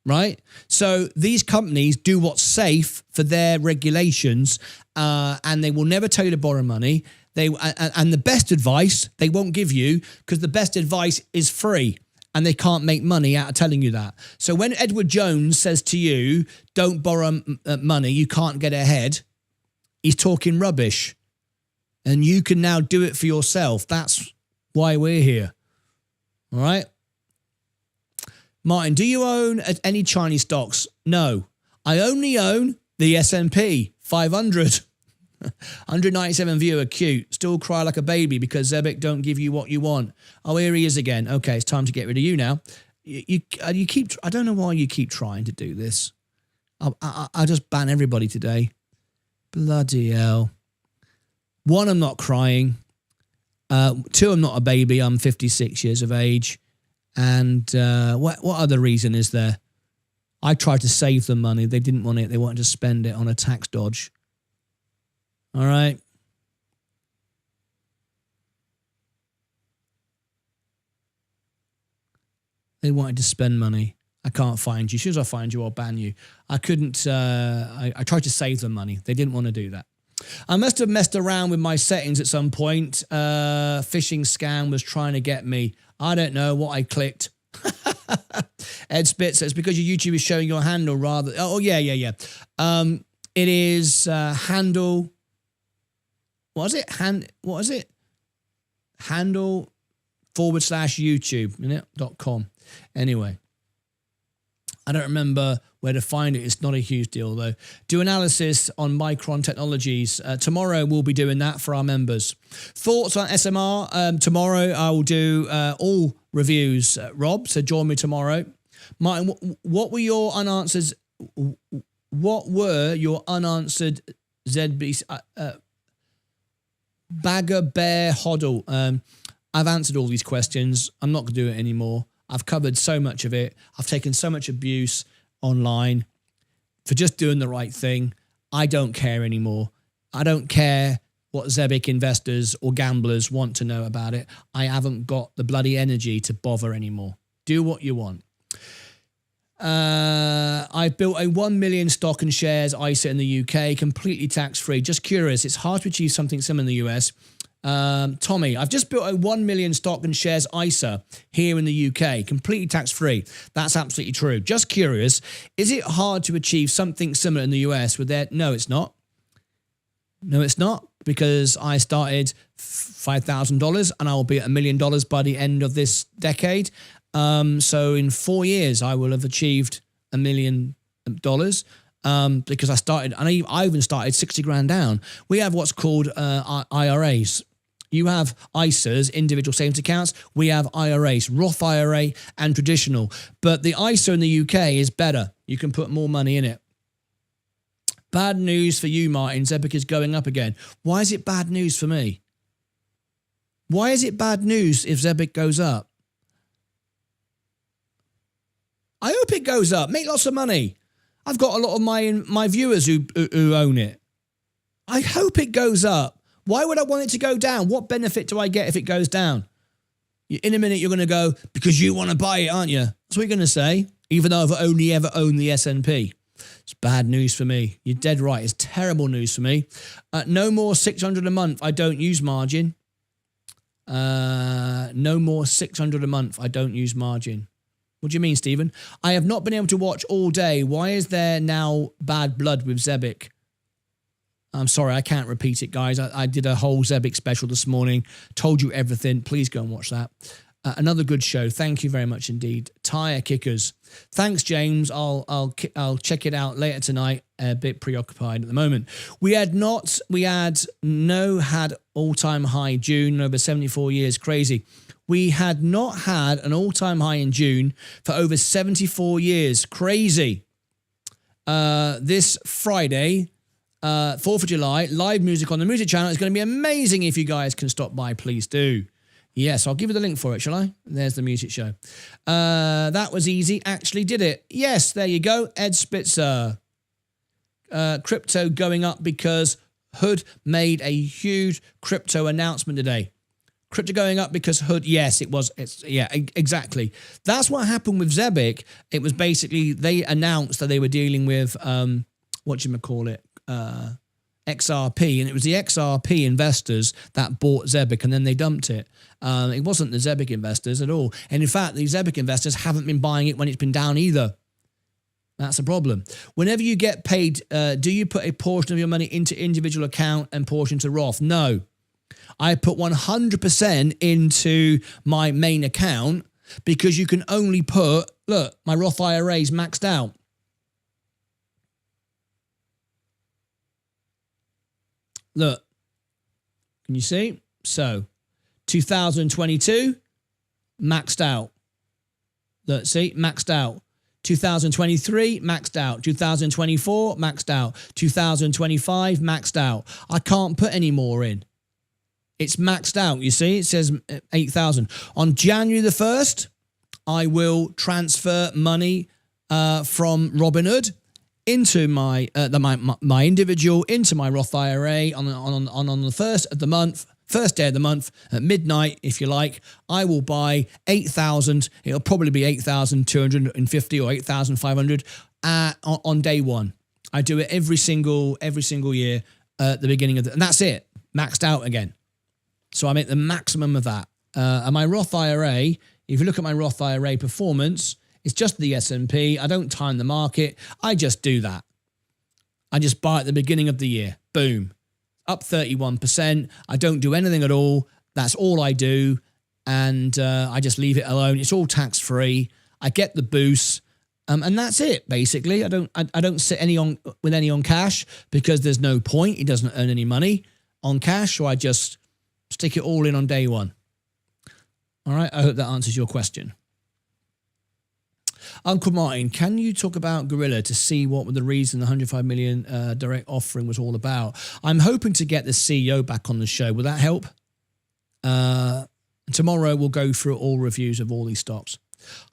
[SPEAKER 1] Right? So these companies do what's safe for their regulations, and they will never tell you to borrow money. And the best advice they won't give you because the best advice is free. And they can't make money out of telling you that. So when Edward Jones says to you, don't borrow money, you can't get ahead, he's talking rubbish. And you can now do it for yourself. That's why we're here. All right? Martyn, do you own any Chinese stocks? No. I only own the S&P 500. 197 viewer, cute. Still cry like a baby because Zebic don't give you what you want. Oh, here he is again. Okay, it's time to get rid of you now. You keep. I don't know why you keep trying to do this. I'll just ban everybody today. Bloody hell. 1, I'm not crying. 2, I'm not a baby. I'm 56 years of age. And what other reason is there? I tried to save them money. They didn't want it. They wanted to spend it on a tax dodge. All right. They wanted to spend money. I can't find you. As soon as I find you, I'll ban you. I couldn't. I tried to save them money. They didn't want to do that. I must have messed around with my settings at some point. Phishing scam was trying to get me. I don't know what I clicked. Ed Spitz says, because your YouTube is showing your handle rather. Oh, yeah. It is handle. What is it? What is it? Handle /YouTube.com. Anyway. I don't remember where to find it. It's not a huge deal, though. Do analysis on Micron Technologies. Tomorrow, we'll be doing that for our members. Thoughts on SMR? Tomorrow, I will do all reviews, Rob. So join me tomorrow. Martyn, what were your unanswered... What were your unanswered ZB... Bagger Bear Hoddle? I've answered all these questions. I'm not going to do it anymore. I've covered so much of it. I've taken so much abuse online for just doing the right thing. I don't care anymore. I don't care what Zebic investors or gamblers want to know about it. I haven't got the bloody energy to bother anymore. Do what you want. I've built a 1 million stock and shares ISA in the UK, completely tax-free. Just curious, it's hard to achieve something similar in the US. Tommy, I've just built a 1 million stock and shares ISA here in the UK, completely tax-free. That's absolutely true. Just curious, is it hard to achieve something similar in the US with that? No, it's not. No, it's not, because I started $5,000 and I will be at $1 million by the end of this decade. So in 4 years, I will have achieved $1 million. Because I started, and I even started 60 grand down. We have what's called IRAs. You have ISAs, individual savings accounts. We have IRAs, Roth IRA and traditional. But the ISA in the UK is better. You can put more money in it. Bad news for you, Martyn. Zebic is going up again. Why is it bad news for me? Why is it bad news if Zebic goes up? I hope it goes up. Make lots of money. I've got a lot of my viewers who own it. I hope it goes up. Why would I want it to go down? What benefit do I get if it goes down? In a minute, you're going to go, because you want to buy it, aren't you? That's what you're going to say, even though I've only ever owned the S&P. It's bad news for me. You're dead right. It's terrible news for me. No more 600 a month. I don't use margin. No more 600 a month. I don't use margin. What do you mean, Stephen? I have not been able to watch all day. Why is there now bad blood with Zebic? I'm sorry, I can't repeat it, guys. I did a whole Zebic special this morning. Told you everything. Please go and watch that. Another good show. Thank you very much indeed. Tire kickers. Thanks, James. I'll check it out later tonight. A bit preoccupied at the moment. We had all-time high June over 74 years. Crazy. We had not had an all-time high in June for over 74 years. Crazy. This Friday, 4th of July, live music on the music channel. It's going to be amazing. If you guys can stop by, please do. Yes, I'll give you the link for it, shall I? There's the music show. That was easy. Actually did it. Yes, there you go. Ed Spitzer. Crypto going up because Hood made a huge crypto announcement today. Crypto going up because Hood, yes, it was. Yeah, exactly. That's what happened with Zebic. It was basically they announced that they were dealing with, XRP, and it was the XRP investors that bought Zebic, and then they dumped it. It wasn't the Zebic investors at all. And in fact, the Zebic investors haven't been buying it when it's been down either. That's a problem. Whenever you get paid, do you put a portion of your money into individual account and portion to Roth? No. I put 100% into my main account because you can only put, look, my Roth IRA is maxed out. Look, can you see? So 2022, maxed out. Look, see, maxed out. 2023, maxed out. 2024, maxed out. 2025, maxed out. I can't put any more in. It's maxed out, you see? It says 8,000. On January the 1st, I will transfer money from Robinhood into my individual, into my Roth IRA on the first day of the month at midnight, if you like. I will buy 8,000. It'll probably be 8,250 or 8,500 on day one. I do it every single year at the beginning of and that's it, maxed out again. So I make the maximum of that. And my Roth IRA, if you look at my Roth IRA performance, it's just the S&P. I don't time the market. I just do that. I just buy at the beginning of the year. Boom. Up 31%. I don't do anything at all. That's all I do. And I just leave it alone. It's all tax-free. I get the boost. And that's it, basically. I don't sit with any on cash because there's no point. It doesn't earn any money on cash. So I just stick it all in on day one. All right. I hope that answers your question. Uncle Martin, can you talk about Gorilla to see what the reason the 105 million direct offering was all about? I'm hoping to get the CEO back on the show. Will that help? Tomorrow we'll go through all reviews of all these stocks.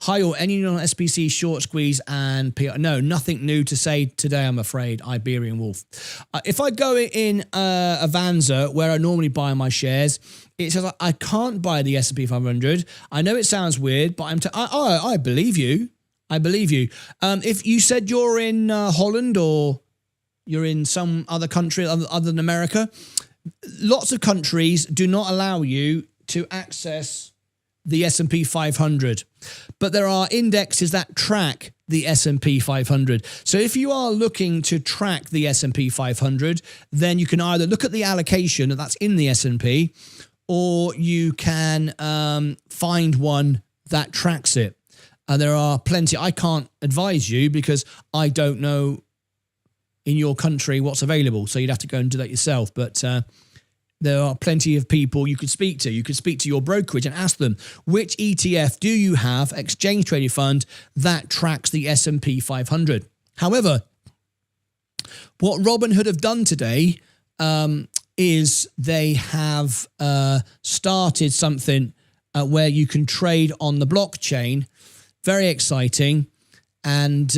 [SPEAKER 1] Hi, or any on SPC, short squeeze, and PR? No, nothing new to say today, I'm afraid. Iberian Wolf. If I go in Avanza, where I normally buy my shares, it says I can't buy the S&P 500. I know it sounds weird, but I believe you. I believe you. If you said you're in Holland or you're in some other country other than America, lots of countries do not allow you to access the S&P 500. But there are indexes that track the S&P 500. So if you are looking to track the S&P 500, then you can either look at the allocation that's in the S&P, or you can find one that tracks it. There are plenty. I can't advise you because I don't know in your country what's available. So you'd have to go and do that yourself. But there are plenty of people you could speak to. You could speak to your brokerage and ask them, which ETF do you have, exchange traded fund, that tracks the S&P 500? However, what Robinhood have done today is they have started something where you can trade on the blockchain. Very exciting. And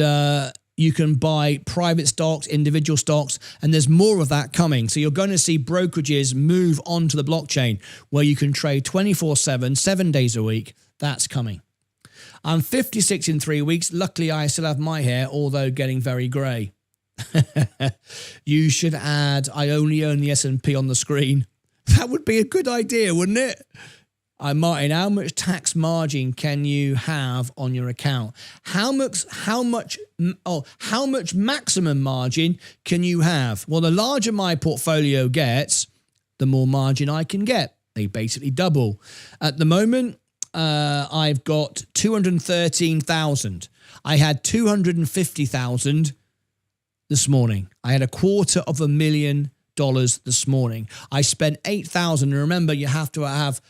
[SPEAKER 1] you can buy private stocks, individual stocks, and there's more of that coming. So you're going to see brokerages move onto the blockchain where you can trade 24/7, 7 days a week. That's coming. I'm 56 in 3 weeks. Luckily, I still have my hair, although getting very grey. You should add, I only own the S&P on the screen. That would be a good idea, wouldn't it? Martin, how much tax margin can you have on your account? How much maximum margin can you have? Well, the larger my portfolio gets, the more margin I can get. They basically double. At the moment, I've got 213,000. I had 250,000 this morning. I had $250,000 this morning. I spent 8,000. And remember, you have to have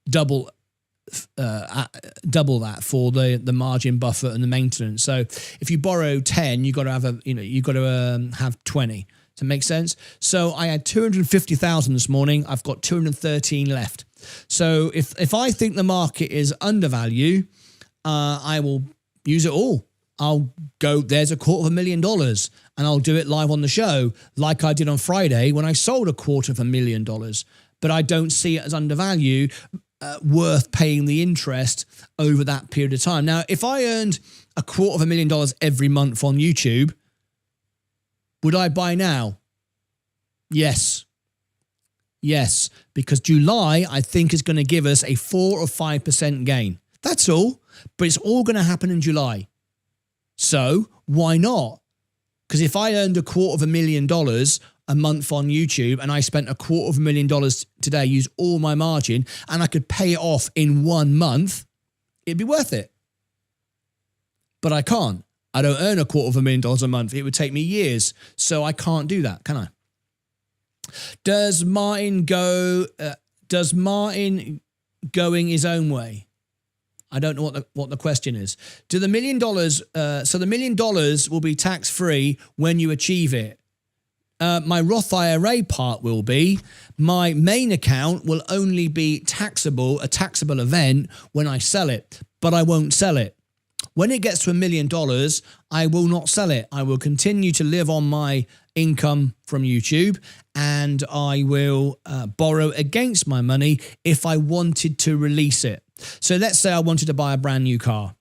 [SPEAKER 1] double that for the margin buffer and the maintenance. So if you borrow 10, you got to have have 20 to make sense. So I had 250,000 this morning. I've got 213 left. So if I think the market is undervalued, I will use it all. I'll go, there's $250,000 and I'll do it live on the show like I did on Friday when I sold $250,000. But I don't see it as undervalued, worth paying the interest over that period of time. Now, if I earned $250,000 every month on YouTube, would I buy now? Yes. Yes, because July, I think, is going to give us a 4 or 5% gain. That's all, but it's all going to happen in July. So why not? Because if I earned $250,000 a month on YouTube and I spent $250,000 today, use all my margin, and I could pay it off in 1 month, it'd be worth it. But I can't. I don't earn $250,000 a month. It would take me years. So I can't do that, can I? Does Martyn going his own way? I don't know what the question is. Do the $1 million, so the $1 million will be tax-free when you achieve it. My Roth IRA part will be, my main account will only be a taxable event when I sell it, but I won't sell it. When it gets to $1 million, I will not sell it. I will continue to live on my income from YouTube, and I will borrow against my money if I wanted to release it. So let's say I wanted to buy a brand new car,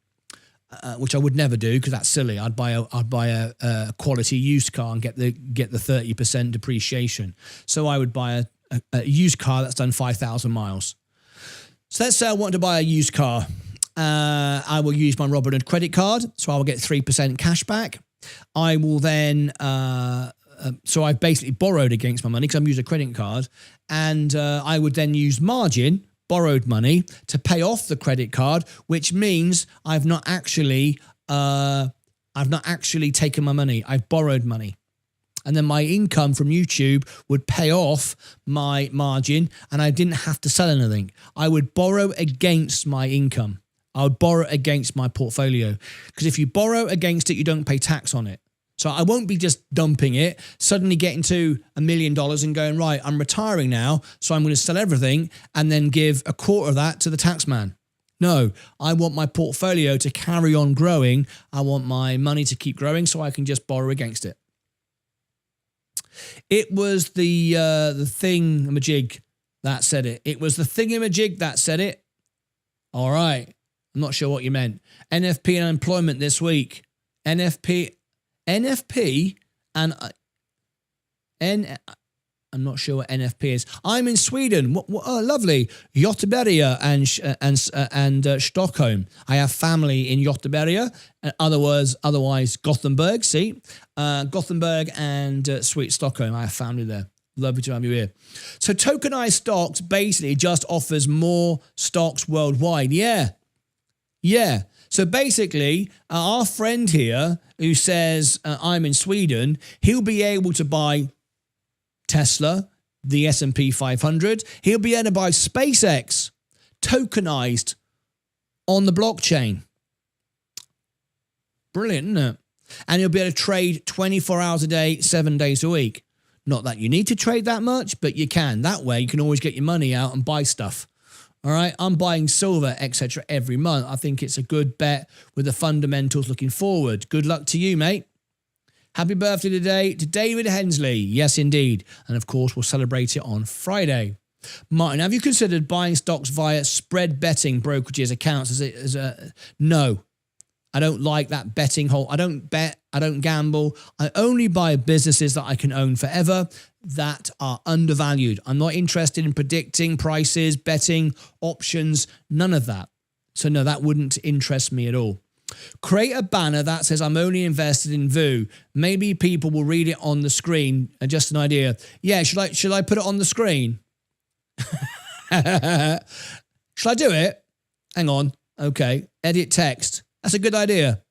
[SPEAKER 1] which I would never do because that's silly. I'd buy a quality used car and get the 30% depreciation. So I would buy a used car that's done 5,000 miles. So let's say I want to buy a used car. I will use my Robinhood credit card, so I will get 3% cash back. I will then, so I've basically borrowed against my money because I'm using a credit card, and I would then use margin, borrowed money, to pay off the credit card, which means I've not actually taken my money. I've borrowed money. And then my income from YouTube would pay off my margin, and I didn't have to sell anything. I would borrow against my income. I would borrow against my portfolio, because if you borrow against it, you don't pay tax on it. So I won't be just dumping it, suddenly getting to $1 million and going, right, I'm retiring now, so I'm going to sell everything and then give a quarter of that to the tax man. No, I want my portfolio to carry on growing. I want my money to keep growing, so I can just borrow against it. It was the thingamajig that said it. It was the thingamajig that said it. All right. I'm not sure what you meant. NFP and unemployment this week. NFP and I'm not sure what NFP is. I'm in Sweden. Oh, lovely. Göteborg and Stockholm. I have family in Göteborg, otherwise Gothenburg. See, Gothenburg and sweet Stockholm. I have family there. Lovely to have you here. So tokenized stocks basically just offers more stocks worldwide. Yeah. So basically, our friend here who says I'm in Sweden, he'll be able to buy Tesla, the S&P 500. He'll be able to buy SpaceX, tokenized on the blockchain. Brilliant, isn't it? And he'll be able to trade 24 hours a day, 7 days a week. Not that you need to trade that much, but you can. That way, you can always get your money out and buy stuff. All right, I'm buying silver, etc. every month. I think it's a good bet with the fundamentals looking forward. Good luck to you, mate. Happy birthday today to David Hensley. Yes, indeed. And of course, we'll celebrate it on Friday. Martin, have you considered buying stocks via spread betting brokerages accounts? No, I don't like that betting whole. I don't bet. I don't gamble. I only buy businesses that I can own forever that are undervalued. I'm not interested in predicting prices, betting, options, none of that. So no, that wouldn't interest me at all. Create a banner that says I'm only invested in VU. Maybe people will read it on the screen. And just an idea. Yeah, should I put it on the screen? Should I do it? Hang on. Okay. Edit text. That's a good idea.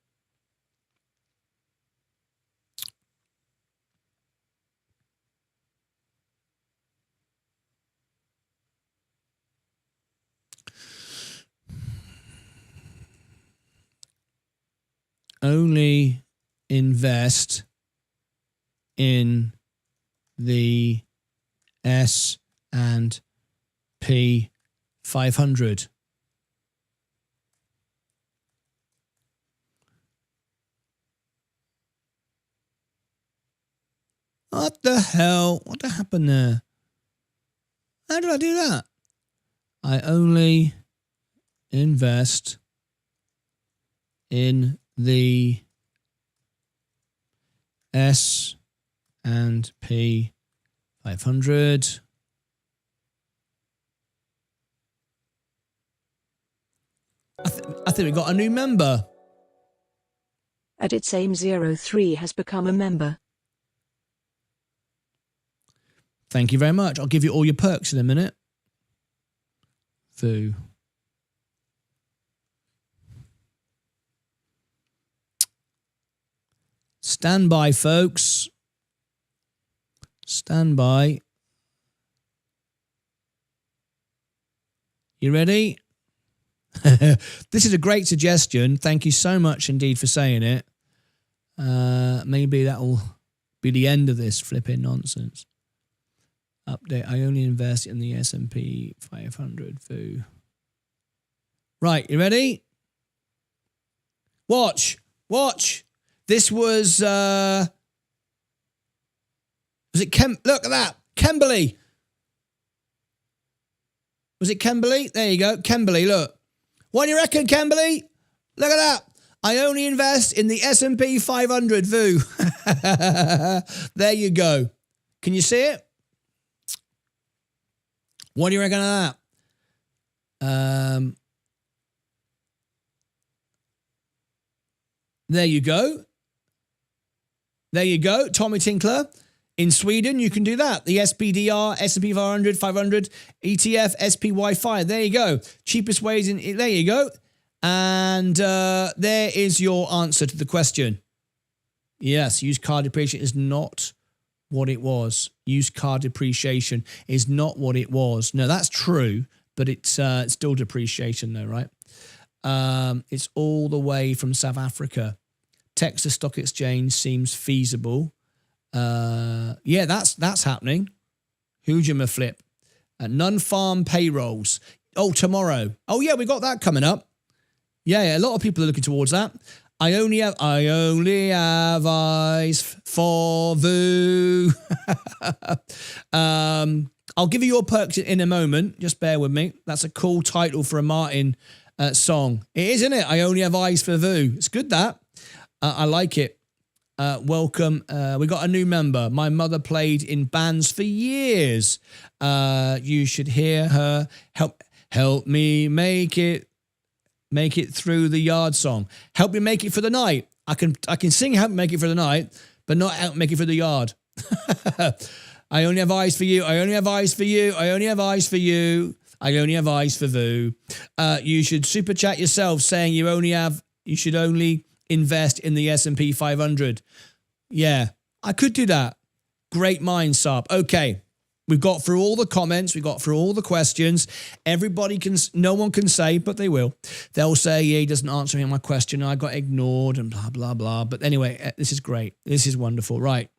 [SPEAKER 1] Only invest in the S&P 500. What the hell? What happened there? How did I do that? I only invest in the S&P 500. I think we got a new member.
[SPEAKER 4] Edit Same 03 has become a member.
[SPEAKER 1] Thank you very much. I'll give you all your perks in a minute. VU. Stand by, folks. Stand by. You ready? This is a great suggestion. Thank you so much indeed for saying it. Maybe that'll be the end of this flipping nonsense. Update. I only invest in the S&P 500. Foo. Right, you ready? Watch. This was it look at that. Kimberly. Was it Kimberly? There you go. Kimberly, look. What do you reckon, Kimberly? Look at that. I only invest in the S&P 500. Voo. There you go. Can you see it? What do you reckon of that? There you go. There you go. Tommy Tinkler. In Sweden, you can do that. The SPDR, S&P 500, 500, ETF, SPY5. There you go. Cheapest ways in. There you go. And there is your answer to the question. Yes, used car depreciation is not what it was. Used car depreciation is not what it was. No, that's true, but it's still depreciation though, right? It's all the way from South Africa. Texas Stock Exchange seems feasible. Yeah, that's happening. Hujima flip. Non-farm payrolls. Oh, tomorrow. Oh yeah, we got that coming up. Yeah, a lot of people are looking towards that. I only have eyes for you. I'll give you your perks in a moment. Just bear with me. That's a cool title for a Martyn song. It is, isn't it? I only have eyes for you. It's good, that. I like it. Welcome. We got a new member. My mother played in bands for years. You should hear her. Help me make it through the yard song. Help me make it for the night. I can sing help me make it for the night, but not help me make it for the yard. I only have eyes for you. I only have eyes for you. I only have eyes for you. I only have eyes for you. You should super chat yourself saying you should only invest in the S&P 500. Yeah, I could do that. Great mind, Saab. Okay. We've got through all the comments. We got through all the questions. No one can say, but they will. They'll say, yeah, he doesn't answer me on my question. I got ignored and blah, blah, blah. But anyway, this is great. This is wonderful. Right.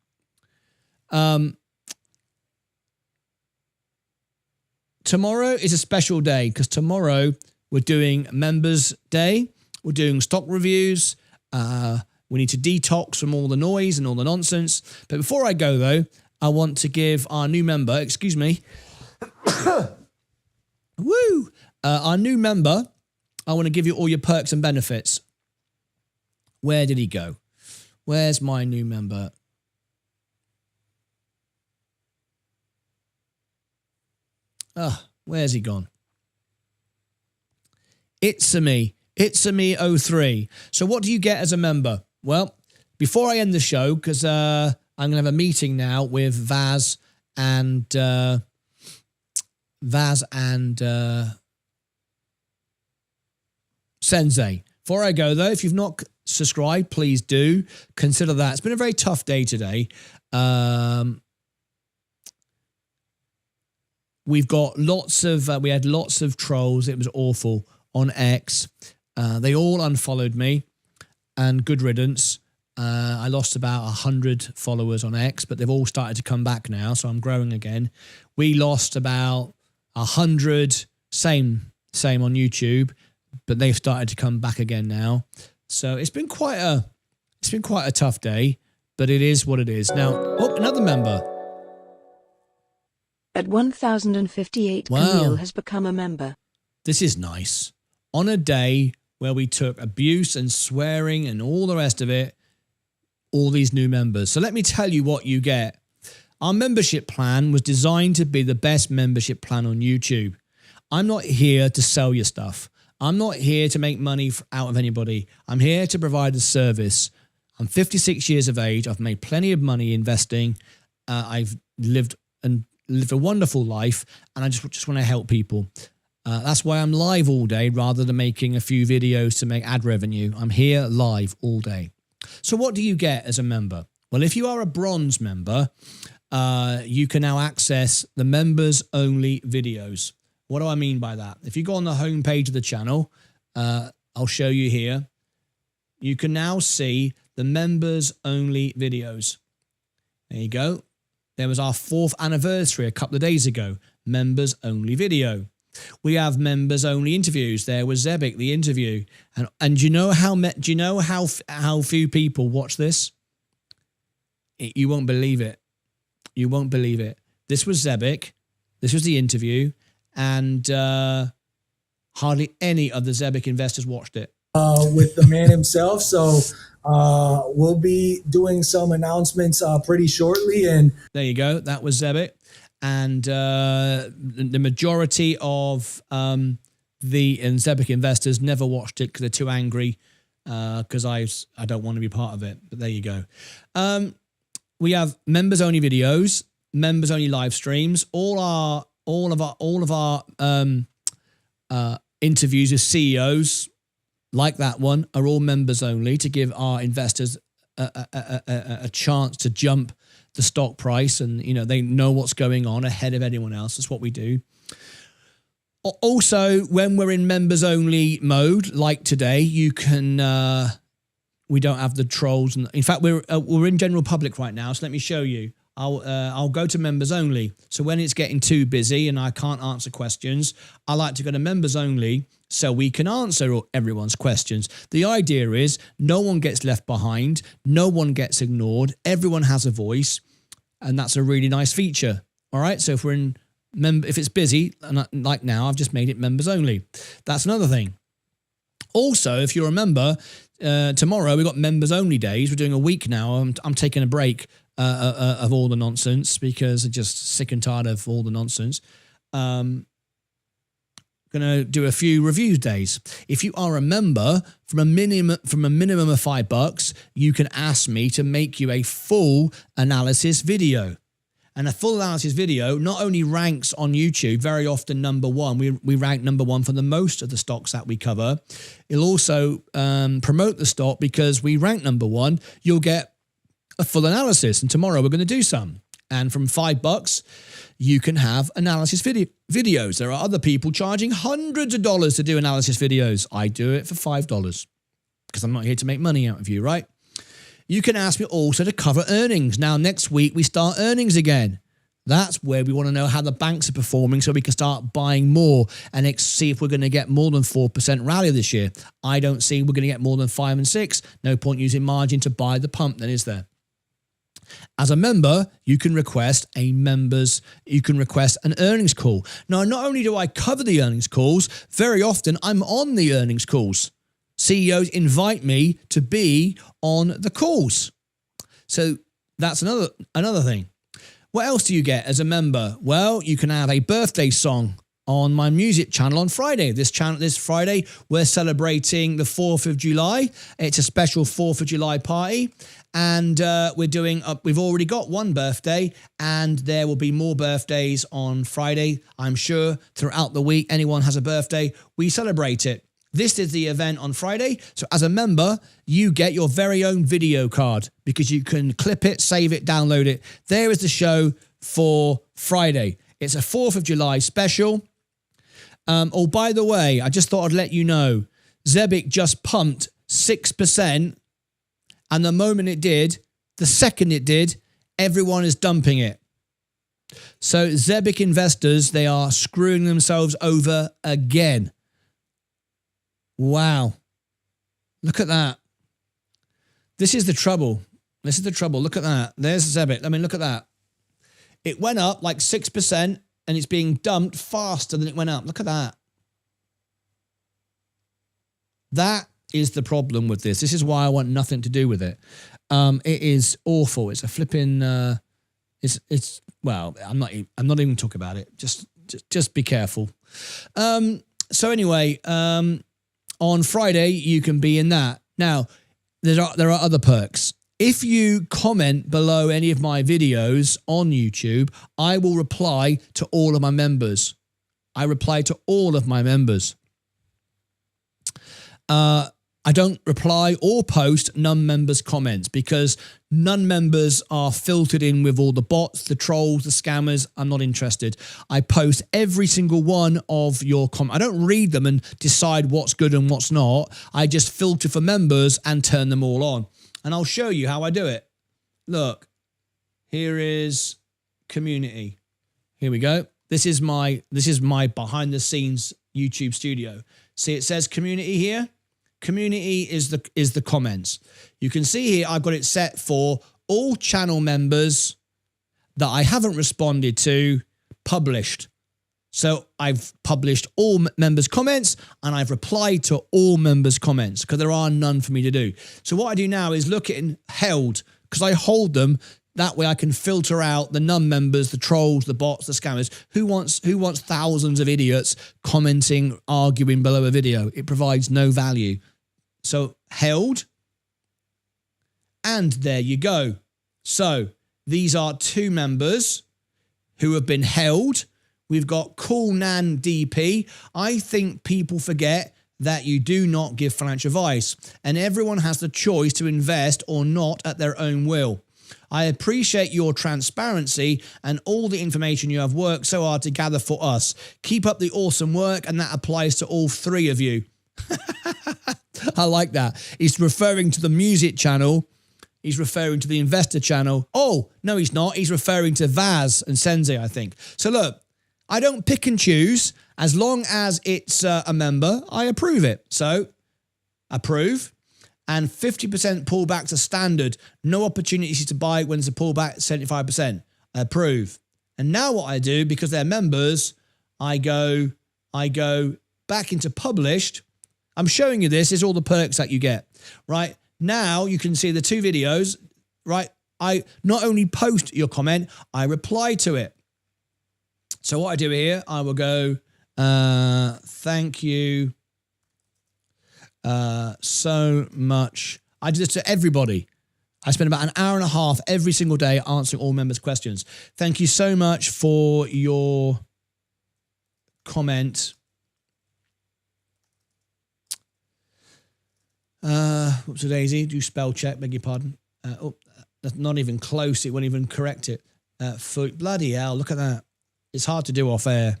[SPEAKER 1] Tomorrow is a special day because tomorrow we're doing Members Day. We're doing stock reviews. We need to detox from all the noise and all the nonsense. But before I go, though, I want to give our new member, excuse me, woo, our new member, I want to give you all your perks and benefits. Where did he go? Where's my new member? Where's he gone? It's-a-me 03. So what do you get as a member? Well, before I end the show, because I'm going to have a meeting now with Vaz and Sensei. Before I go, though, if you've not subscribed, please do consider that. It's been a very tough day today. We've got we had lots of trolls. It was awful on X. They all unfollowed me, and good riddance. I lost about 100 followers on X, but they've all started to come back now, so I'm growing again. We lost about 100, same on YouTube, but they've started to come back again now. So it's been quite a tough day, but it is what it is. Now, another member.
[SPEAKER 4] At 1058, Camille has become a member.
[SPEAKER 1] This is nice. On a day where we took abuse and swearing and all the rest of it, all these new members. So let me tell you what you get. Our membership plan was designed to be the best membership plan on YouTube. I'm not here to sell you stuff. I'm not here to make money out of anybody. I'm here to provide a service. I'm 56 years of age. I've made plenty of money investing. I've lived a wonderful life, and I just want to help people. That's why I'm live all day rather than making a few videos to make ad revenue. I'm here live all day. So what do you get as a member? Well, if you are a bronze member, you can now access the members only videos. What do I mean by that? If you go on the home page of the channel, I'll show you here. You can now see the members only videos. There you go. There was our 4th anniversary a couple of days ago. Members only video. We have members only interviews. There was Zebik, the interview. And do you know how few people watch this? You won't believe it. You won't believe it. This was Zebik. This was the interview. And hardly any of the Zebik investors watched it.
[SPEAKER 5] With the man himself. So we'll be doing some announcements pretty shortly. And
[SPEAKER 1] there you go. That was Zebik. And the majority of the Zebik investors never watched it because they're too angry because I don't want to be part of it. But there you go. We have members only videos, members only live streams. All of our interviews with CEOs like that one are all members only to give our investors a chance to jump the stock price, and they know what's going on ahead of anyone else. That's what we do. Also, when we're in members only mode, like today, you can. We don't have the trolls, and in fact, we're in general public right now. So let me show you. I'll go to members only. So when it's getting too busy and I can't answer questions, I like to go to members only so we can answer everyone's questions. The idea is no one gets left behind, no one gets ignored, everyone has a voice, and that's a really nice feature. All right, so if we're in if it's busy, and like now, I've just made it members only. That's another thing. Also, if you remember, tomorrow we've got members only days. We're doing a week now. I'm taking a break of all the nonsense because I'm just sick and tired of all the nonsense. Going to do a few review days. If you are a member, from a minimum of $5, you can ask me to make you a full analysis video. And a full analysis video not only ranks on YouTube, very often number one. We rank number one for the most of the stocks that we cover. It'll also promote the stock because we rank number one. You'll get a full analysis, and tomorrow we're going to do some. And from $5, you can have analysis videos. There are other people charging hundreds of dollars to do analysis videos. I do it for $5 because I'm not here to make money out of you, right? You can ask me also to cover earnings. Now, next week, we start earnings again. That's where we want to know how the banks are performing so we can start buying more and see if we're going to get more than 4% rally this year. I don't see we're going to get more than 5 and 6. No point using margin to buy the pump then, is there? As a member, you can request an earnings call. Now, not only do I cover the earnings calls, very often I'm on the earnings calls. CEOs invite me to be on the calls. So that's another thing. What else do you get as a member? Well, you can have a birthday song on my music channel on Friday. This Friday, we're celebrating the 4th of July. It's a special 4th of July party. And we've already got one birthday, and there will be more birthdays on Friday. I'm sure throughout the week, anyone has a birthday, we celebrate it. This is the event on Friday. So as a member, you get your very own video card because you can clip it, save it, download it. There is the show for Friday. It's a 4th of July special. Oh, by the way, I just thought I'd let you know, Zebik just pumped 6%. And the moment it did, the second it did, everyone is dumping it. So Zebik investors, they are screwing themselves over again. Wow. Look at that. This is the trouble. This is the trouble. Look at that. There's Zebik. I mean, look at that. It went up like 6% and it's being dumped faster than it went up. Look at that. That is the problem with this. This is why I want nothing to do with it. It is awful. It's a flipping, well, I'm not even talking about it. Just be careful. So anyway, on Friday, you can be in that. Now, there are other perks. If you comment below any of my videos on YouTube, I will reply to all of my members. I reply to all of my members. I don't reply or post non-members' comments because non-members are filtered in with all the bots, the trolls, the scammers. I'm not interested. I post every single one of your comments. I don't read them and decide what's good and what's not. I just filter for members and turn them all on. And I'll show you how I do it. Look, Here is community. Here we go. This is my behind the scenes YouTube studio. See, it says community here. Community is the comments. You can see here I've got it set for all channel members that I haven't responded to, published. So I've published all members' comments and I've replied to all members' comments because there are none for me to do. So what I do now is look at held, because I hold them. That way I can filter out the non-members, the trolls, the bots, the scammers. Who wants thousands of idiots commenting, arguing below a video? It provides no value. So held, and there you go. So these are 2 members who have been held. We've got Cool Nan DP. I think people forget that you do not give financial advice and everyone has the choice to invest or not at their own will. I appreciate your transparency and all the information you have worked so hard to gather for us. Keep up the awesome work, and that applies to all 3 of you. I like that. He's referring to the music channel. He's referring to the investor channel. Oh, no, he's not. He's referring to Vaz and Sensei, I think. So look, I don't pick and choose. As long as it's a member, I approve it. So approve. And 50% pullback to standard. No opportunities to buy when there's a pullback 75%. Approve. And now what I do, because they're members, I go back into published. I'm showing you this. Is all the perks that you get, right? Now you can see the 2 videos, right? I not only post your comment, I reply to it. So what I do here, I will go, thank you so much. I do this to everybody. I spend about an hour and a half every single day answering all members' questions. Thank you so much for your comment. Whoops a daisy, do spell check, beg your pardon. Oh, that's not even close. It won't even correct it. Bloody hell, look at that. It's hard to do off air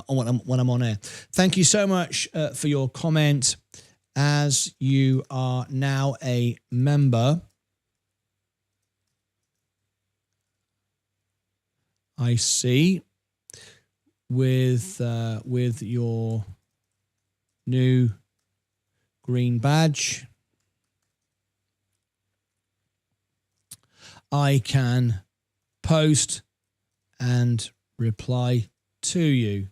[SPEAKER 1] when I'm on air. Thank you so much for your comment. As you are now a member, I see with your new green badge, I can post and reply to you,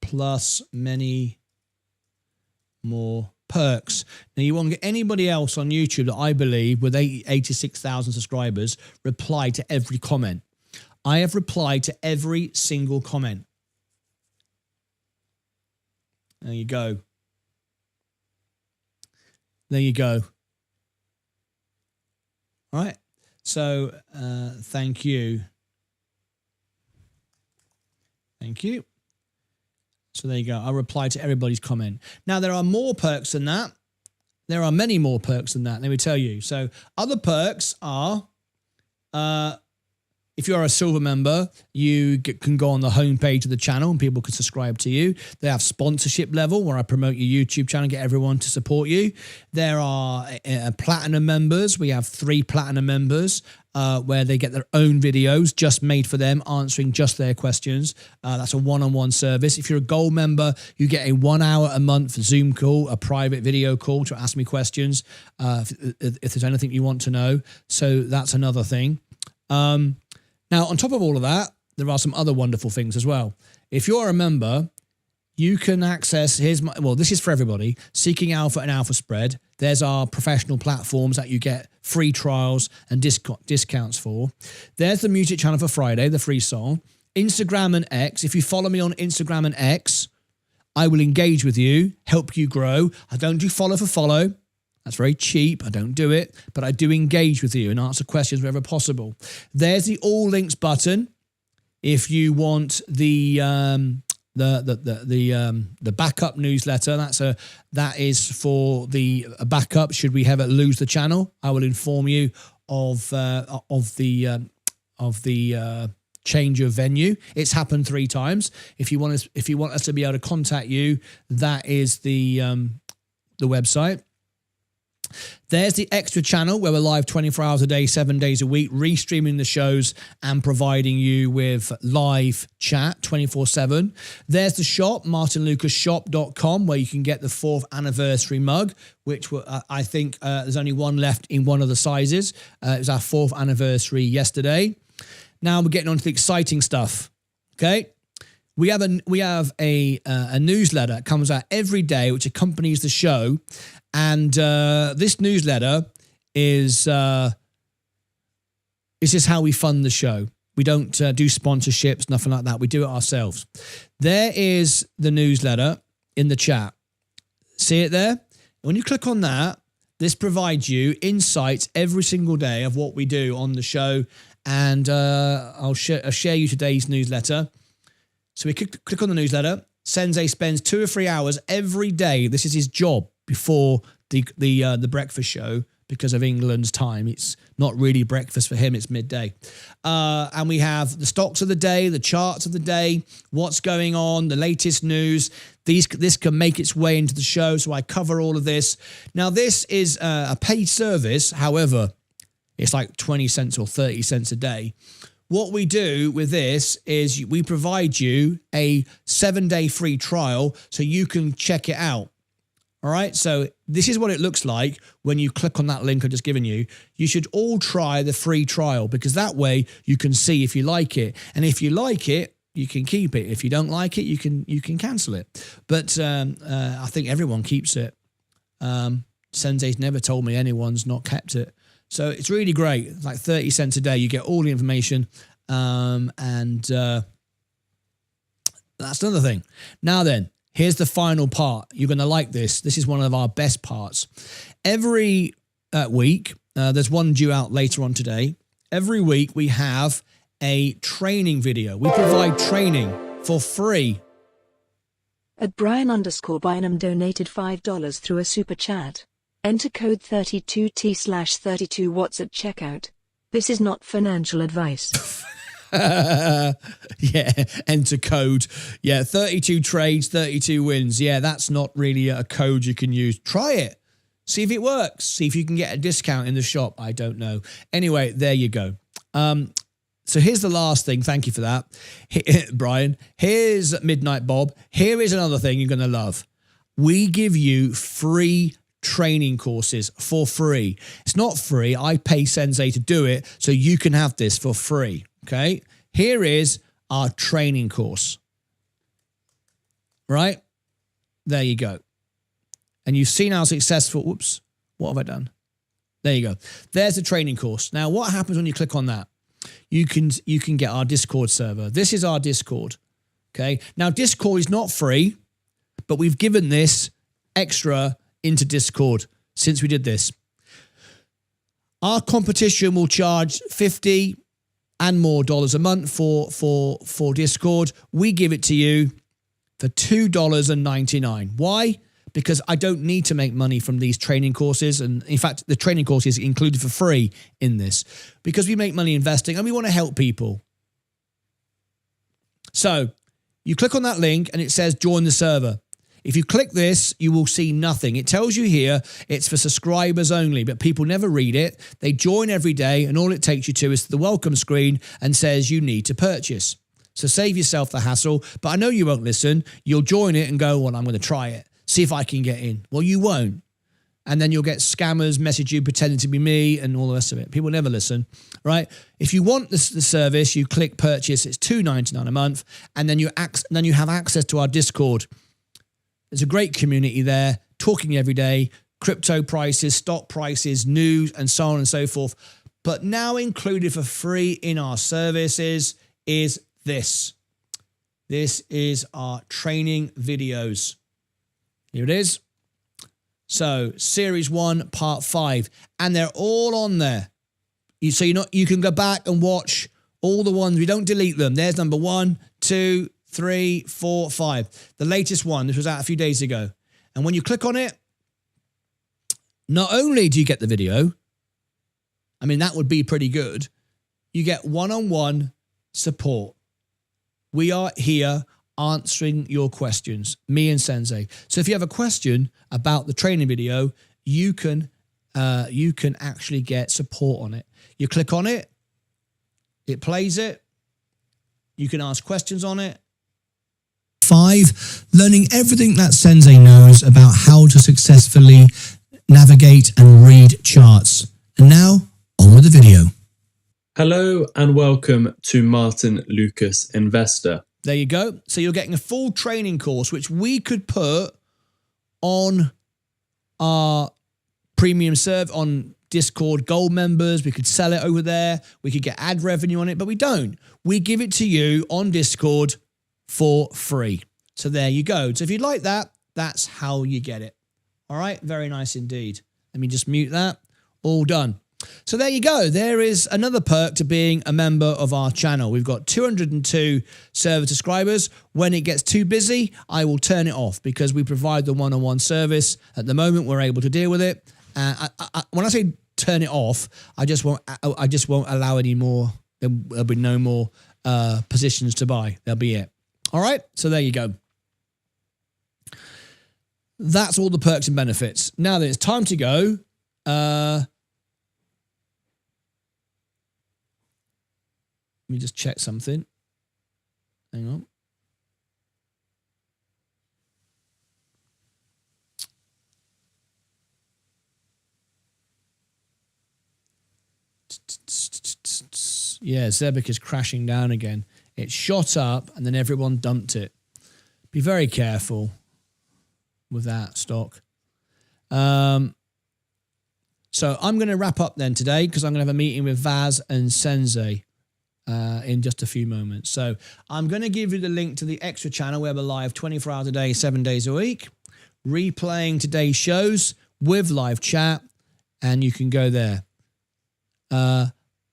[SPEAKER 1] plus many more perks. Now, you won't get anybody else on YouTube that I believe with 86,000 subscribers reply to every comment. I have replied to every single comment. There you go. There you go. All right. So thank you. Thank you. So there you go. I'll reply to everybody's comment. Now, there are more perks than that. There are many more perks than that, let me tell you. So other perks are, if you're a silver member, you can go on the homepage of the channel and people can subscribe to you. They have sponsorship level where I promote your YouTube channel and get everyone to support you. There are platinum members. We have 3 platinum members where they get their own videos just made for them, answering just their questions. That's a one-on-one service. If you're a gold member, you get a 1 hour a month Zoom call, a private video call to ask me questions if there's anything you want to know. So that's another thing. Now, on top of all of that, there are some other wonderful things as well. If you're a member, you can access, this is for everybody, Seeking Alpha and Alpha Spread. There's our professional platforms that you get free trials and discounts for. There's the music channel for Friday, the free song. Instagram and X. If you follow me on Instagram and X, I will engage with you, help you grow. I don't do follow for follow. That's very cheap. I don't do it, but I do engage with you and answer questions wherever possible. There's the all links button. If you want the backup newsletter, that is for the backup. Should we ever lose the channel, I will inform you of the change of venue. It's happened 3 times. If you want us to be able to contact you, that is the website. There's the extra channel where we're live 24 hours a day, 7 days a week, restreaming the shows and providing you with live chat 24/7. There's the shop, martynlucasshop.com, where you can get the 4th anniversary mug, which I think there's only one left in one of the sizes. It was our 4th anniversary yesterday. Now we're getting on to the exciting stuff. Okay. We have a newsletter that comes out every day, which accompanies the show. And this newsletter is just how we fund the show. We don't do sponsorships, nothing like that. We do it ourselves. There is the newsletter in the chat. See it there? When you click on that, this provides you insights every single day of what we do on the show. And I'll share you today's newsletter. So we click on the newsletter. Sensei spends 2 or 3 hours every day. This is his job before the breakfast show because of England's time. It's not really breakfast for him. It's midday. And we have the stocks of the day, the charts of the day, what's going on, the latest news. This can make its way into the show. So I cover all of this. Now, this is a paid service. However, it's like 20 cents or 30 cents a day. What we do with this is we provide you a 7-day free trial so you can check it out. All right. So this is what it looks like when you click on that link I've just given you. You should all try the free trial because that way you can see if you like it. And if you like it, you can keep it. If you don't like it, you can cancel it. But I think everyone keeps it. Sensei's never told me anyone's not kept it. So it's really great. It's like 30 cents a day. You get all the information. And that's another thing. Now then, here's the final part. You're going to like this. This is one of our best parts. Every week, there's one due out later on today. Every week we have a training video. We provide training for free.
[SPEAKER 4] At Brian_Bynum donated $5 through a super chat. Enter code 32T/32watts at checkout. This is not financial advice.
[SPEAKER 1] Yeah, enter code. Yeah, 32 trades, 32 wins. Yeah, that's not really a code you can use. Try it. See if it works. See if you can get a discount in the shop. I don't know. Anyway, there you go. So here's the last thing. Thank you for that, Brian. Here's Midnight Bob. Here is another thing you're going to love. We give you free training courses for free. It's not free. I pay Sensei to do it, so you can have this for free. Okay. Here is our training course. Right? There you go. And you've seen how successful. Whoops. What have I done? There you go. There's the training course. Now, what happens when you click on that? You can get our Discord server. This is our Discord. Okay. Now, Discord is not free, but we've given this extra into Discord since we did this. Our competition will charge $50 and more a month for Discord. We give it to you for $2.99. Why? Because I don't need to make money from these training courses. And in fact, the training course is included for free in this because we make money investing and we want to help people. So you click on that link and it says join the server. If you click this, you will see nothing. It tells you here it's for subscribers only, but people never read it. They join every day and all it takes you to is the welcome screen and says you need to purchase. So save yourself the hassle, but I know you won't listen. You'll join it and go, well, I'm going to try it. See if I can get in. Well, you won't. And then you'll get scammers message you pretending to be me and all the rest of it. People never listen, right? If you want the service, you click purchase. It's $2.99 a month. And then you have access to our Discord. There's a great community there, talking every day, crypto prices, stock prices, news, and so on and so forth. But now included for free in our services is this. This is our training videos. Here it is. So series 1, part 5, and they're all on there. You can go back and watch all the ones. We don't delete them. There's number 1, 2, 3, 4, 5. The latest one, this was out a few days ago. And when you click on it, not only do you get the video, I mean, that would be pretty good. You get one-on-one support. We are here answering your questions, me and Sensei. So if you have a question about the training video, you can you can actually get support on it. You click on it, it plays it. You can ask questions on it. 5, learning everything that Sensei knows about how to successfully navigate and read charts. And now, on with the video.
[SPEAKER 6] Hello and welcome to Martyn Lucas Investor.
[SPEAKER 1] There you go. So you're getting a full training course, which we could put on our premium serve on Discord Gold members. We could sell it over there. We could get ad revenue on it, but we don't. We give it to you on Discord for free. So there you go. So if you'd like that, that's how you get it. All right. Very nice indeed. Let me just mute that. All done. So there you go. There is another perk to being a member of our channel. We've got 202 server subscribers. When it gets too busy, I will turn it off because we provide the one-on-one service. At the moment, we're able to deal with it. When I say turn it off, I just won't allow any more. There'll be no more positions to buy. That'll be it. All right. So there you go. That's all the perks and benefits. Now that it's time to go. Let me just check something. Hang on. Yeah, Zebic is crashing down again. It shot up and then everyone dumped it. Be very careful with that stock. So I'm going to wrap up then today because I'm going to have a meeting with Vaz and Sensei in just a few moments. So I'm going to give you the link to the extra channel where we're live 24 hours a day, 7 days a week, replaying today's shows with live chat, and you can go there.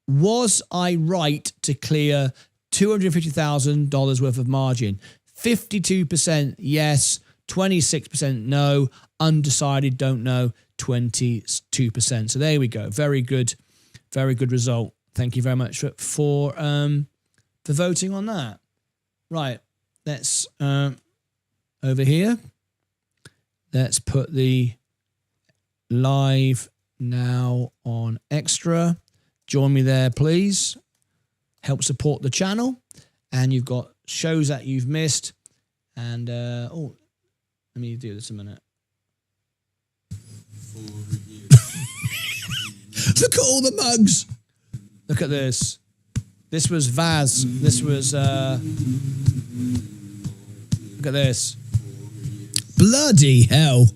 [SPEAKER 1] Was I right to clear $250,000 worth of margin? 52% yes, 26% no, undecided, don't know, 22%. So there we go. Very good result. Thank you very much for voting on that. Right, let's over here. Let's put the live now on extra. Join me there, please. Help support the channel. And you've got shows that you've missed. And, oh, let me do this a minute. Look at all the mugs. Look at this. This was Vaz. This was, look at this. Bloody hell.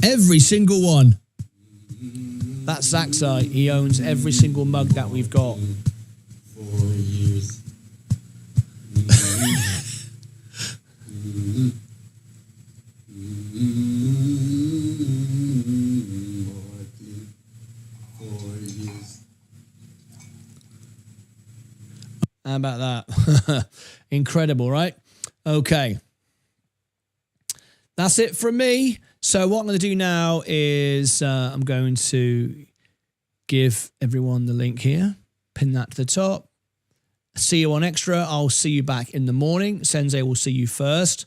[SPEAKER 1] Every single one. That's Zach's site. He owns every single mug that we've got.
[SPEAKER 6] 4 years.
[SPEAKER 1] How about that? Incredible, right? Okay. That's it from me. So what I'm going to do now is I'm going to give everyone the link here, pin that to the top. See you on extra. I'll see you back in the morning. Sensei will see you first.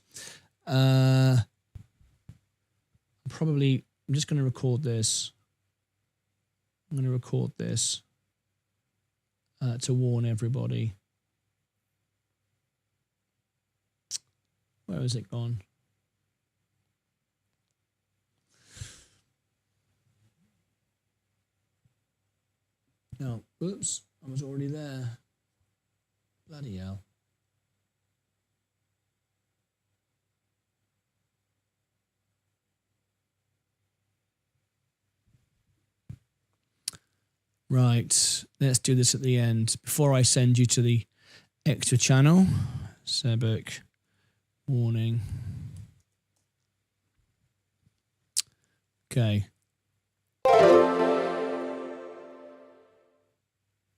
[SPEAKER 1] I'm just going to record this. I'm going to record this to warn everybody. Where has it gone? No, oops, I was already there. Bloody hell. Right, let's do this at the end. Before I send you to the extra channel, Sebek, warning. Okay.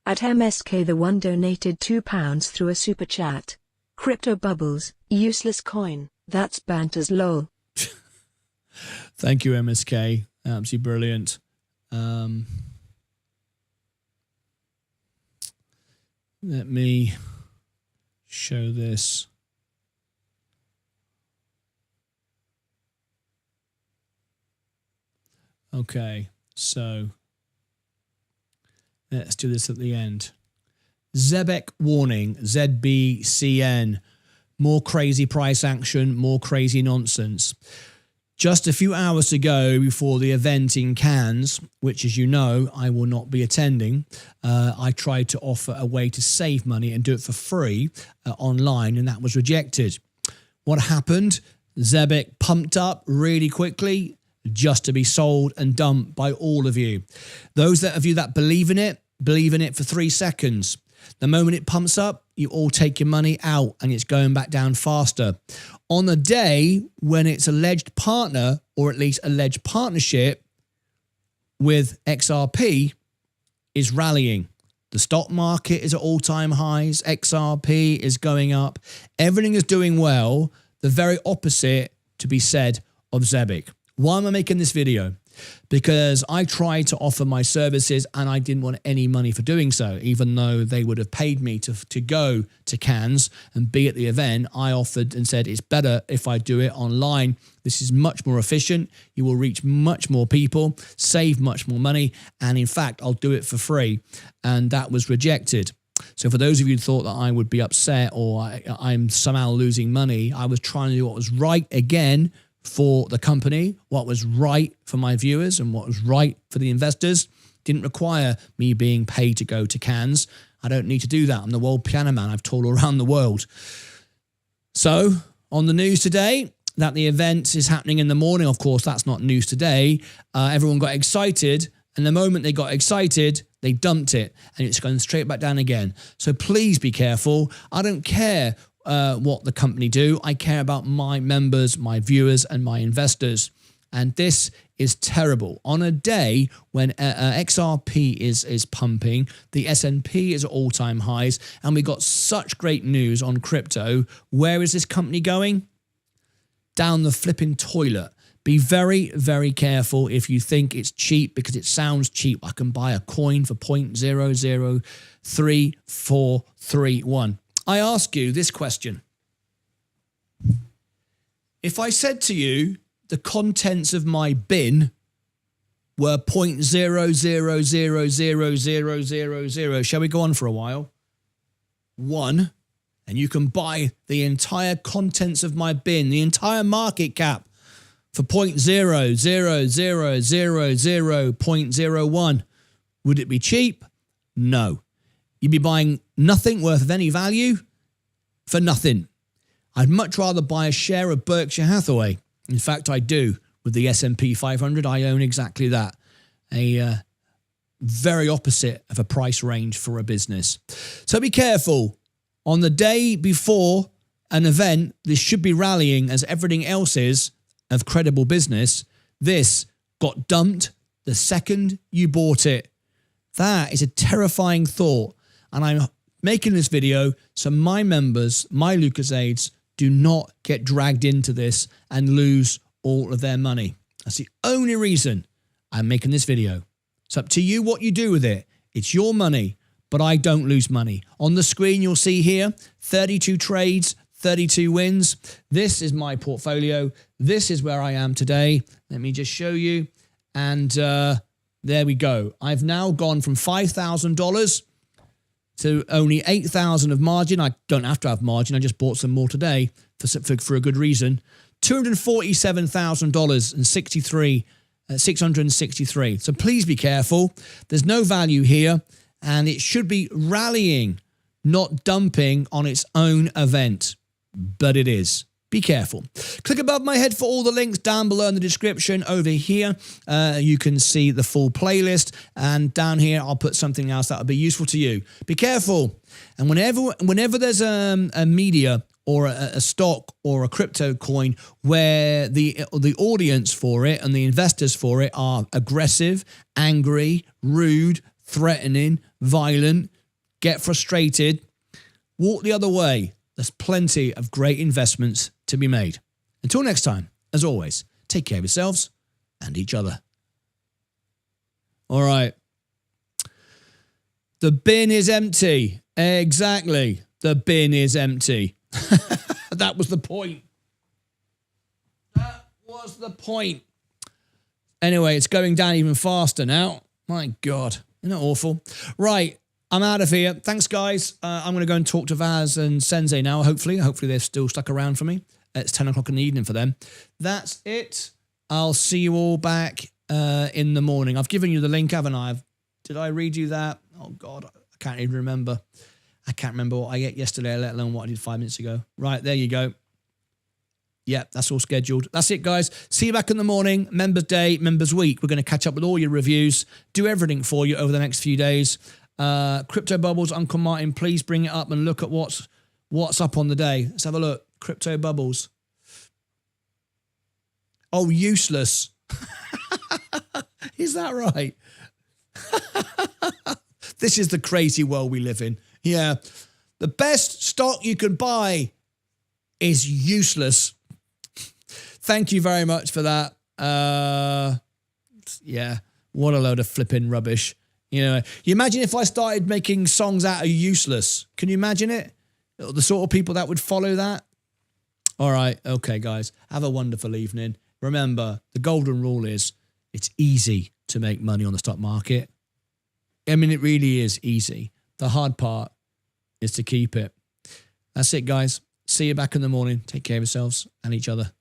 [SPEAKER 4] At MSK the one donated £2 through a super chat. Crypto bubbles, useless coin, that's banters lol.
[SPEAKER 1] Thank you, MSK. Absolutely brilliant. Let me show this. Okay, so let's do this at the end. Zebek warning, ZBCN. More crazy price action, more crazy nonsense. Just a few hours to go before the event in Cannes, which, as you know, I will not be attending, I tried to offer a way to save money and do it for free online, and that was rejected. What happened? Zebek pumped up really quickly just to be sold and dumped by all of you. Those of you that believe in it for 3 seconds. The moment it pumps up, you all take your money out and it's going back down faster. On the day when its alleged partner, or at least alleged partnership with XRP, is rallying. The stock market is at all-time highs. XRP is going up. Everything is doing well. The very opposite to be said of Zebek. Why am I making this video? Because I tried to offer my services and I didn't want any money for doing so. Even though they would have paid me to go to Cannes and be at the event, I offered and said it's better if I do it online. This is much more efficient. You will reach much more people, save much more money, and in fact, I'll do it for free. And that was rejected. So for those of you who thought that I would be upset or I'm somehow losing money, I was trying to do what was right again for the company, what was right for my viewers and what was right for the investors. Didn't require me being paid to go to Cannes. I don't need to do that. I'm the world piano man. I've toured around the world. So on the news today, that the event is happening in the morning. Of course, that's not news today. Everyone got excited. And the moment they got excited, they dumped it. And it's going straight back down again. So please be careful. I don't care what the company do. I care about my members, my viewers, and my investors. And this is terrible. On a day when XRP is pumping, the S&P is at all-time highs, and we got such great news on crypto. Where is this company going? Down the flipping toilet. Be very, very careful if you think it's cheap because it sounds cheap. I can buy a coin for 0.003431. I ask you this question. If I said to you the contents of my bin were 0.000000, shall we go on for a while? 1, and you can buy the entire contents of my bin, the entire market cap, for 0.000000.01. Would it be cheap? No. You'd be buying nothing worth of any value for nothing. I'd much rather buy a share of Berkshire Hathaway. In fact, I do. With the S&P 500, I own exactly that. A very opposite of a price range for a business. So be careful. On the day before an event, this should be rallying as everything else is of credible business. This got dumped the second you bought it. That is a terrifying thought. And I'm making this video so my members, my Lucas aides, do not get dragged into this and lose all of their money. That's the only reason I'm making this video. It's up to you what you do with it. It's your money, but I don't lose money. On the screen, you'll see here, 32 trades, 32 wins. This is my portfolio. This is where I am today. Let me just show you. And there we go. I've now gone from $5,000 to only 8,000 of margin. I don't have to have margin. I just bought some more today for a good reason. $247,000 and 663. So please be careful. There's no value here, and it should be rallying, not dumping on its own event. But it is. Be careful. Click above my head for all the links down below in the description. Over here, you can see the full playlist. And down here, I'll put something else that will be useful to you. Be careful. And whenever there's a media or a stock or a crypto coin where the audience for it and the investors for it are aggressive, angry, rude, threatening, violent, get frustrated, walk the other way. There's plenty of great investments to be made. Until next time, as always, take care of yourselves and each other. All right. The bin is empty. Exactly. The bin is empty. That was the point. That was the point. Anyway, it's going down even faster now. My God, isn't that awful? Right, I'm out of here. Thanks, guys. I'm going to go and talk to Vaz and Sensei now, hopefully. Hopefully they're still stuck around for me. It's 10 o'clock in the evening for them. That's it. I'll see you all back in the morning. I've given you the link, haven't I? Did I read you that? Oh, God, I can't even remember. I can't remember what I ate yesterday, let alone what I did 5 minutes ago. Right, there you go. Yeah, that's all scheduled. That's it, guys. See you back in the morning. Members Day, Members Week. We're going to catch up with all your reviews, do everything for you over the next few days. Crypto Bubbles, Uncle Martin, please bring it up and look at what's up on the day. Let's have a look. Crypto Bubbles. Oh, useless. Is that right? This is the crazy world we live in. Yeah. The best stock you can buy is useless. Thank you very much for that. Yeah, what a load of flipping rubbish. You know, you imagine if I started making songs out of useless. Can you imagine it? The sort of people that would follow that? All right. Okay, guys. Have a wonderful evening. Remember, the golden rule is it's easy to make money on the stock market. I mean, it really is easy. The hard part is to keep it. That's it, guys. See you back in the morning. Take care of yourselves and each other.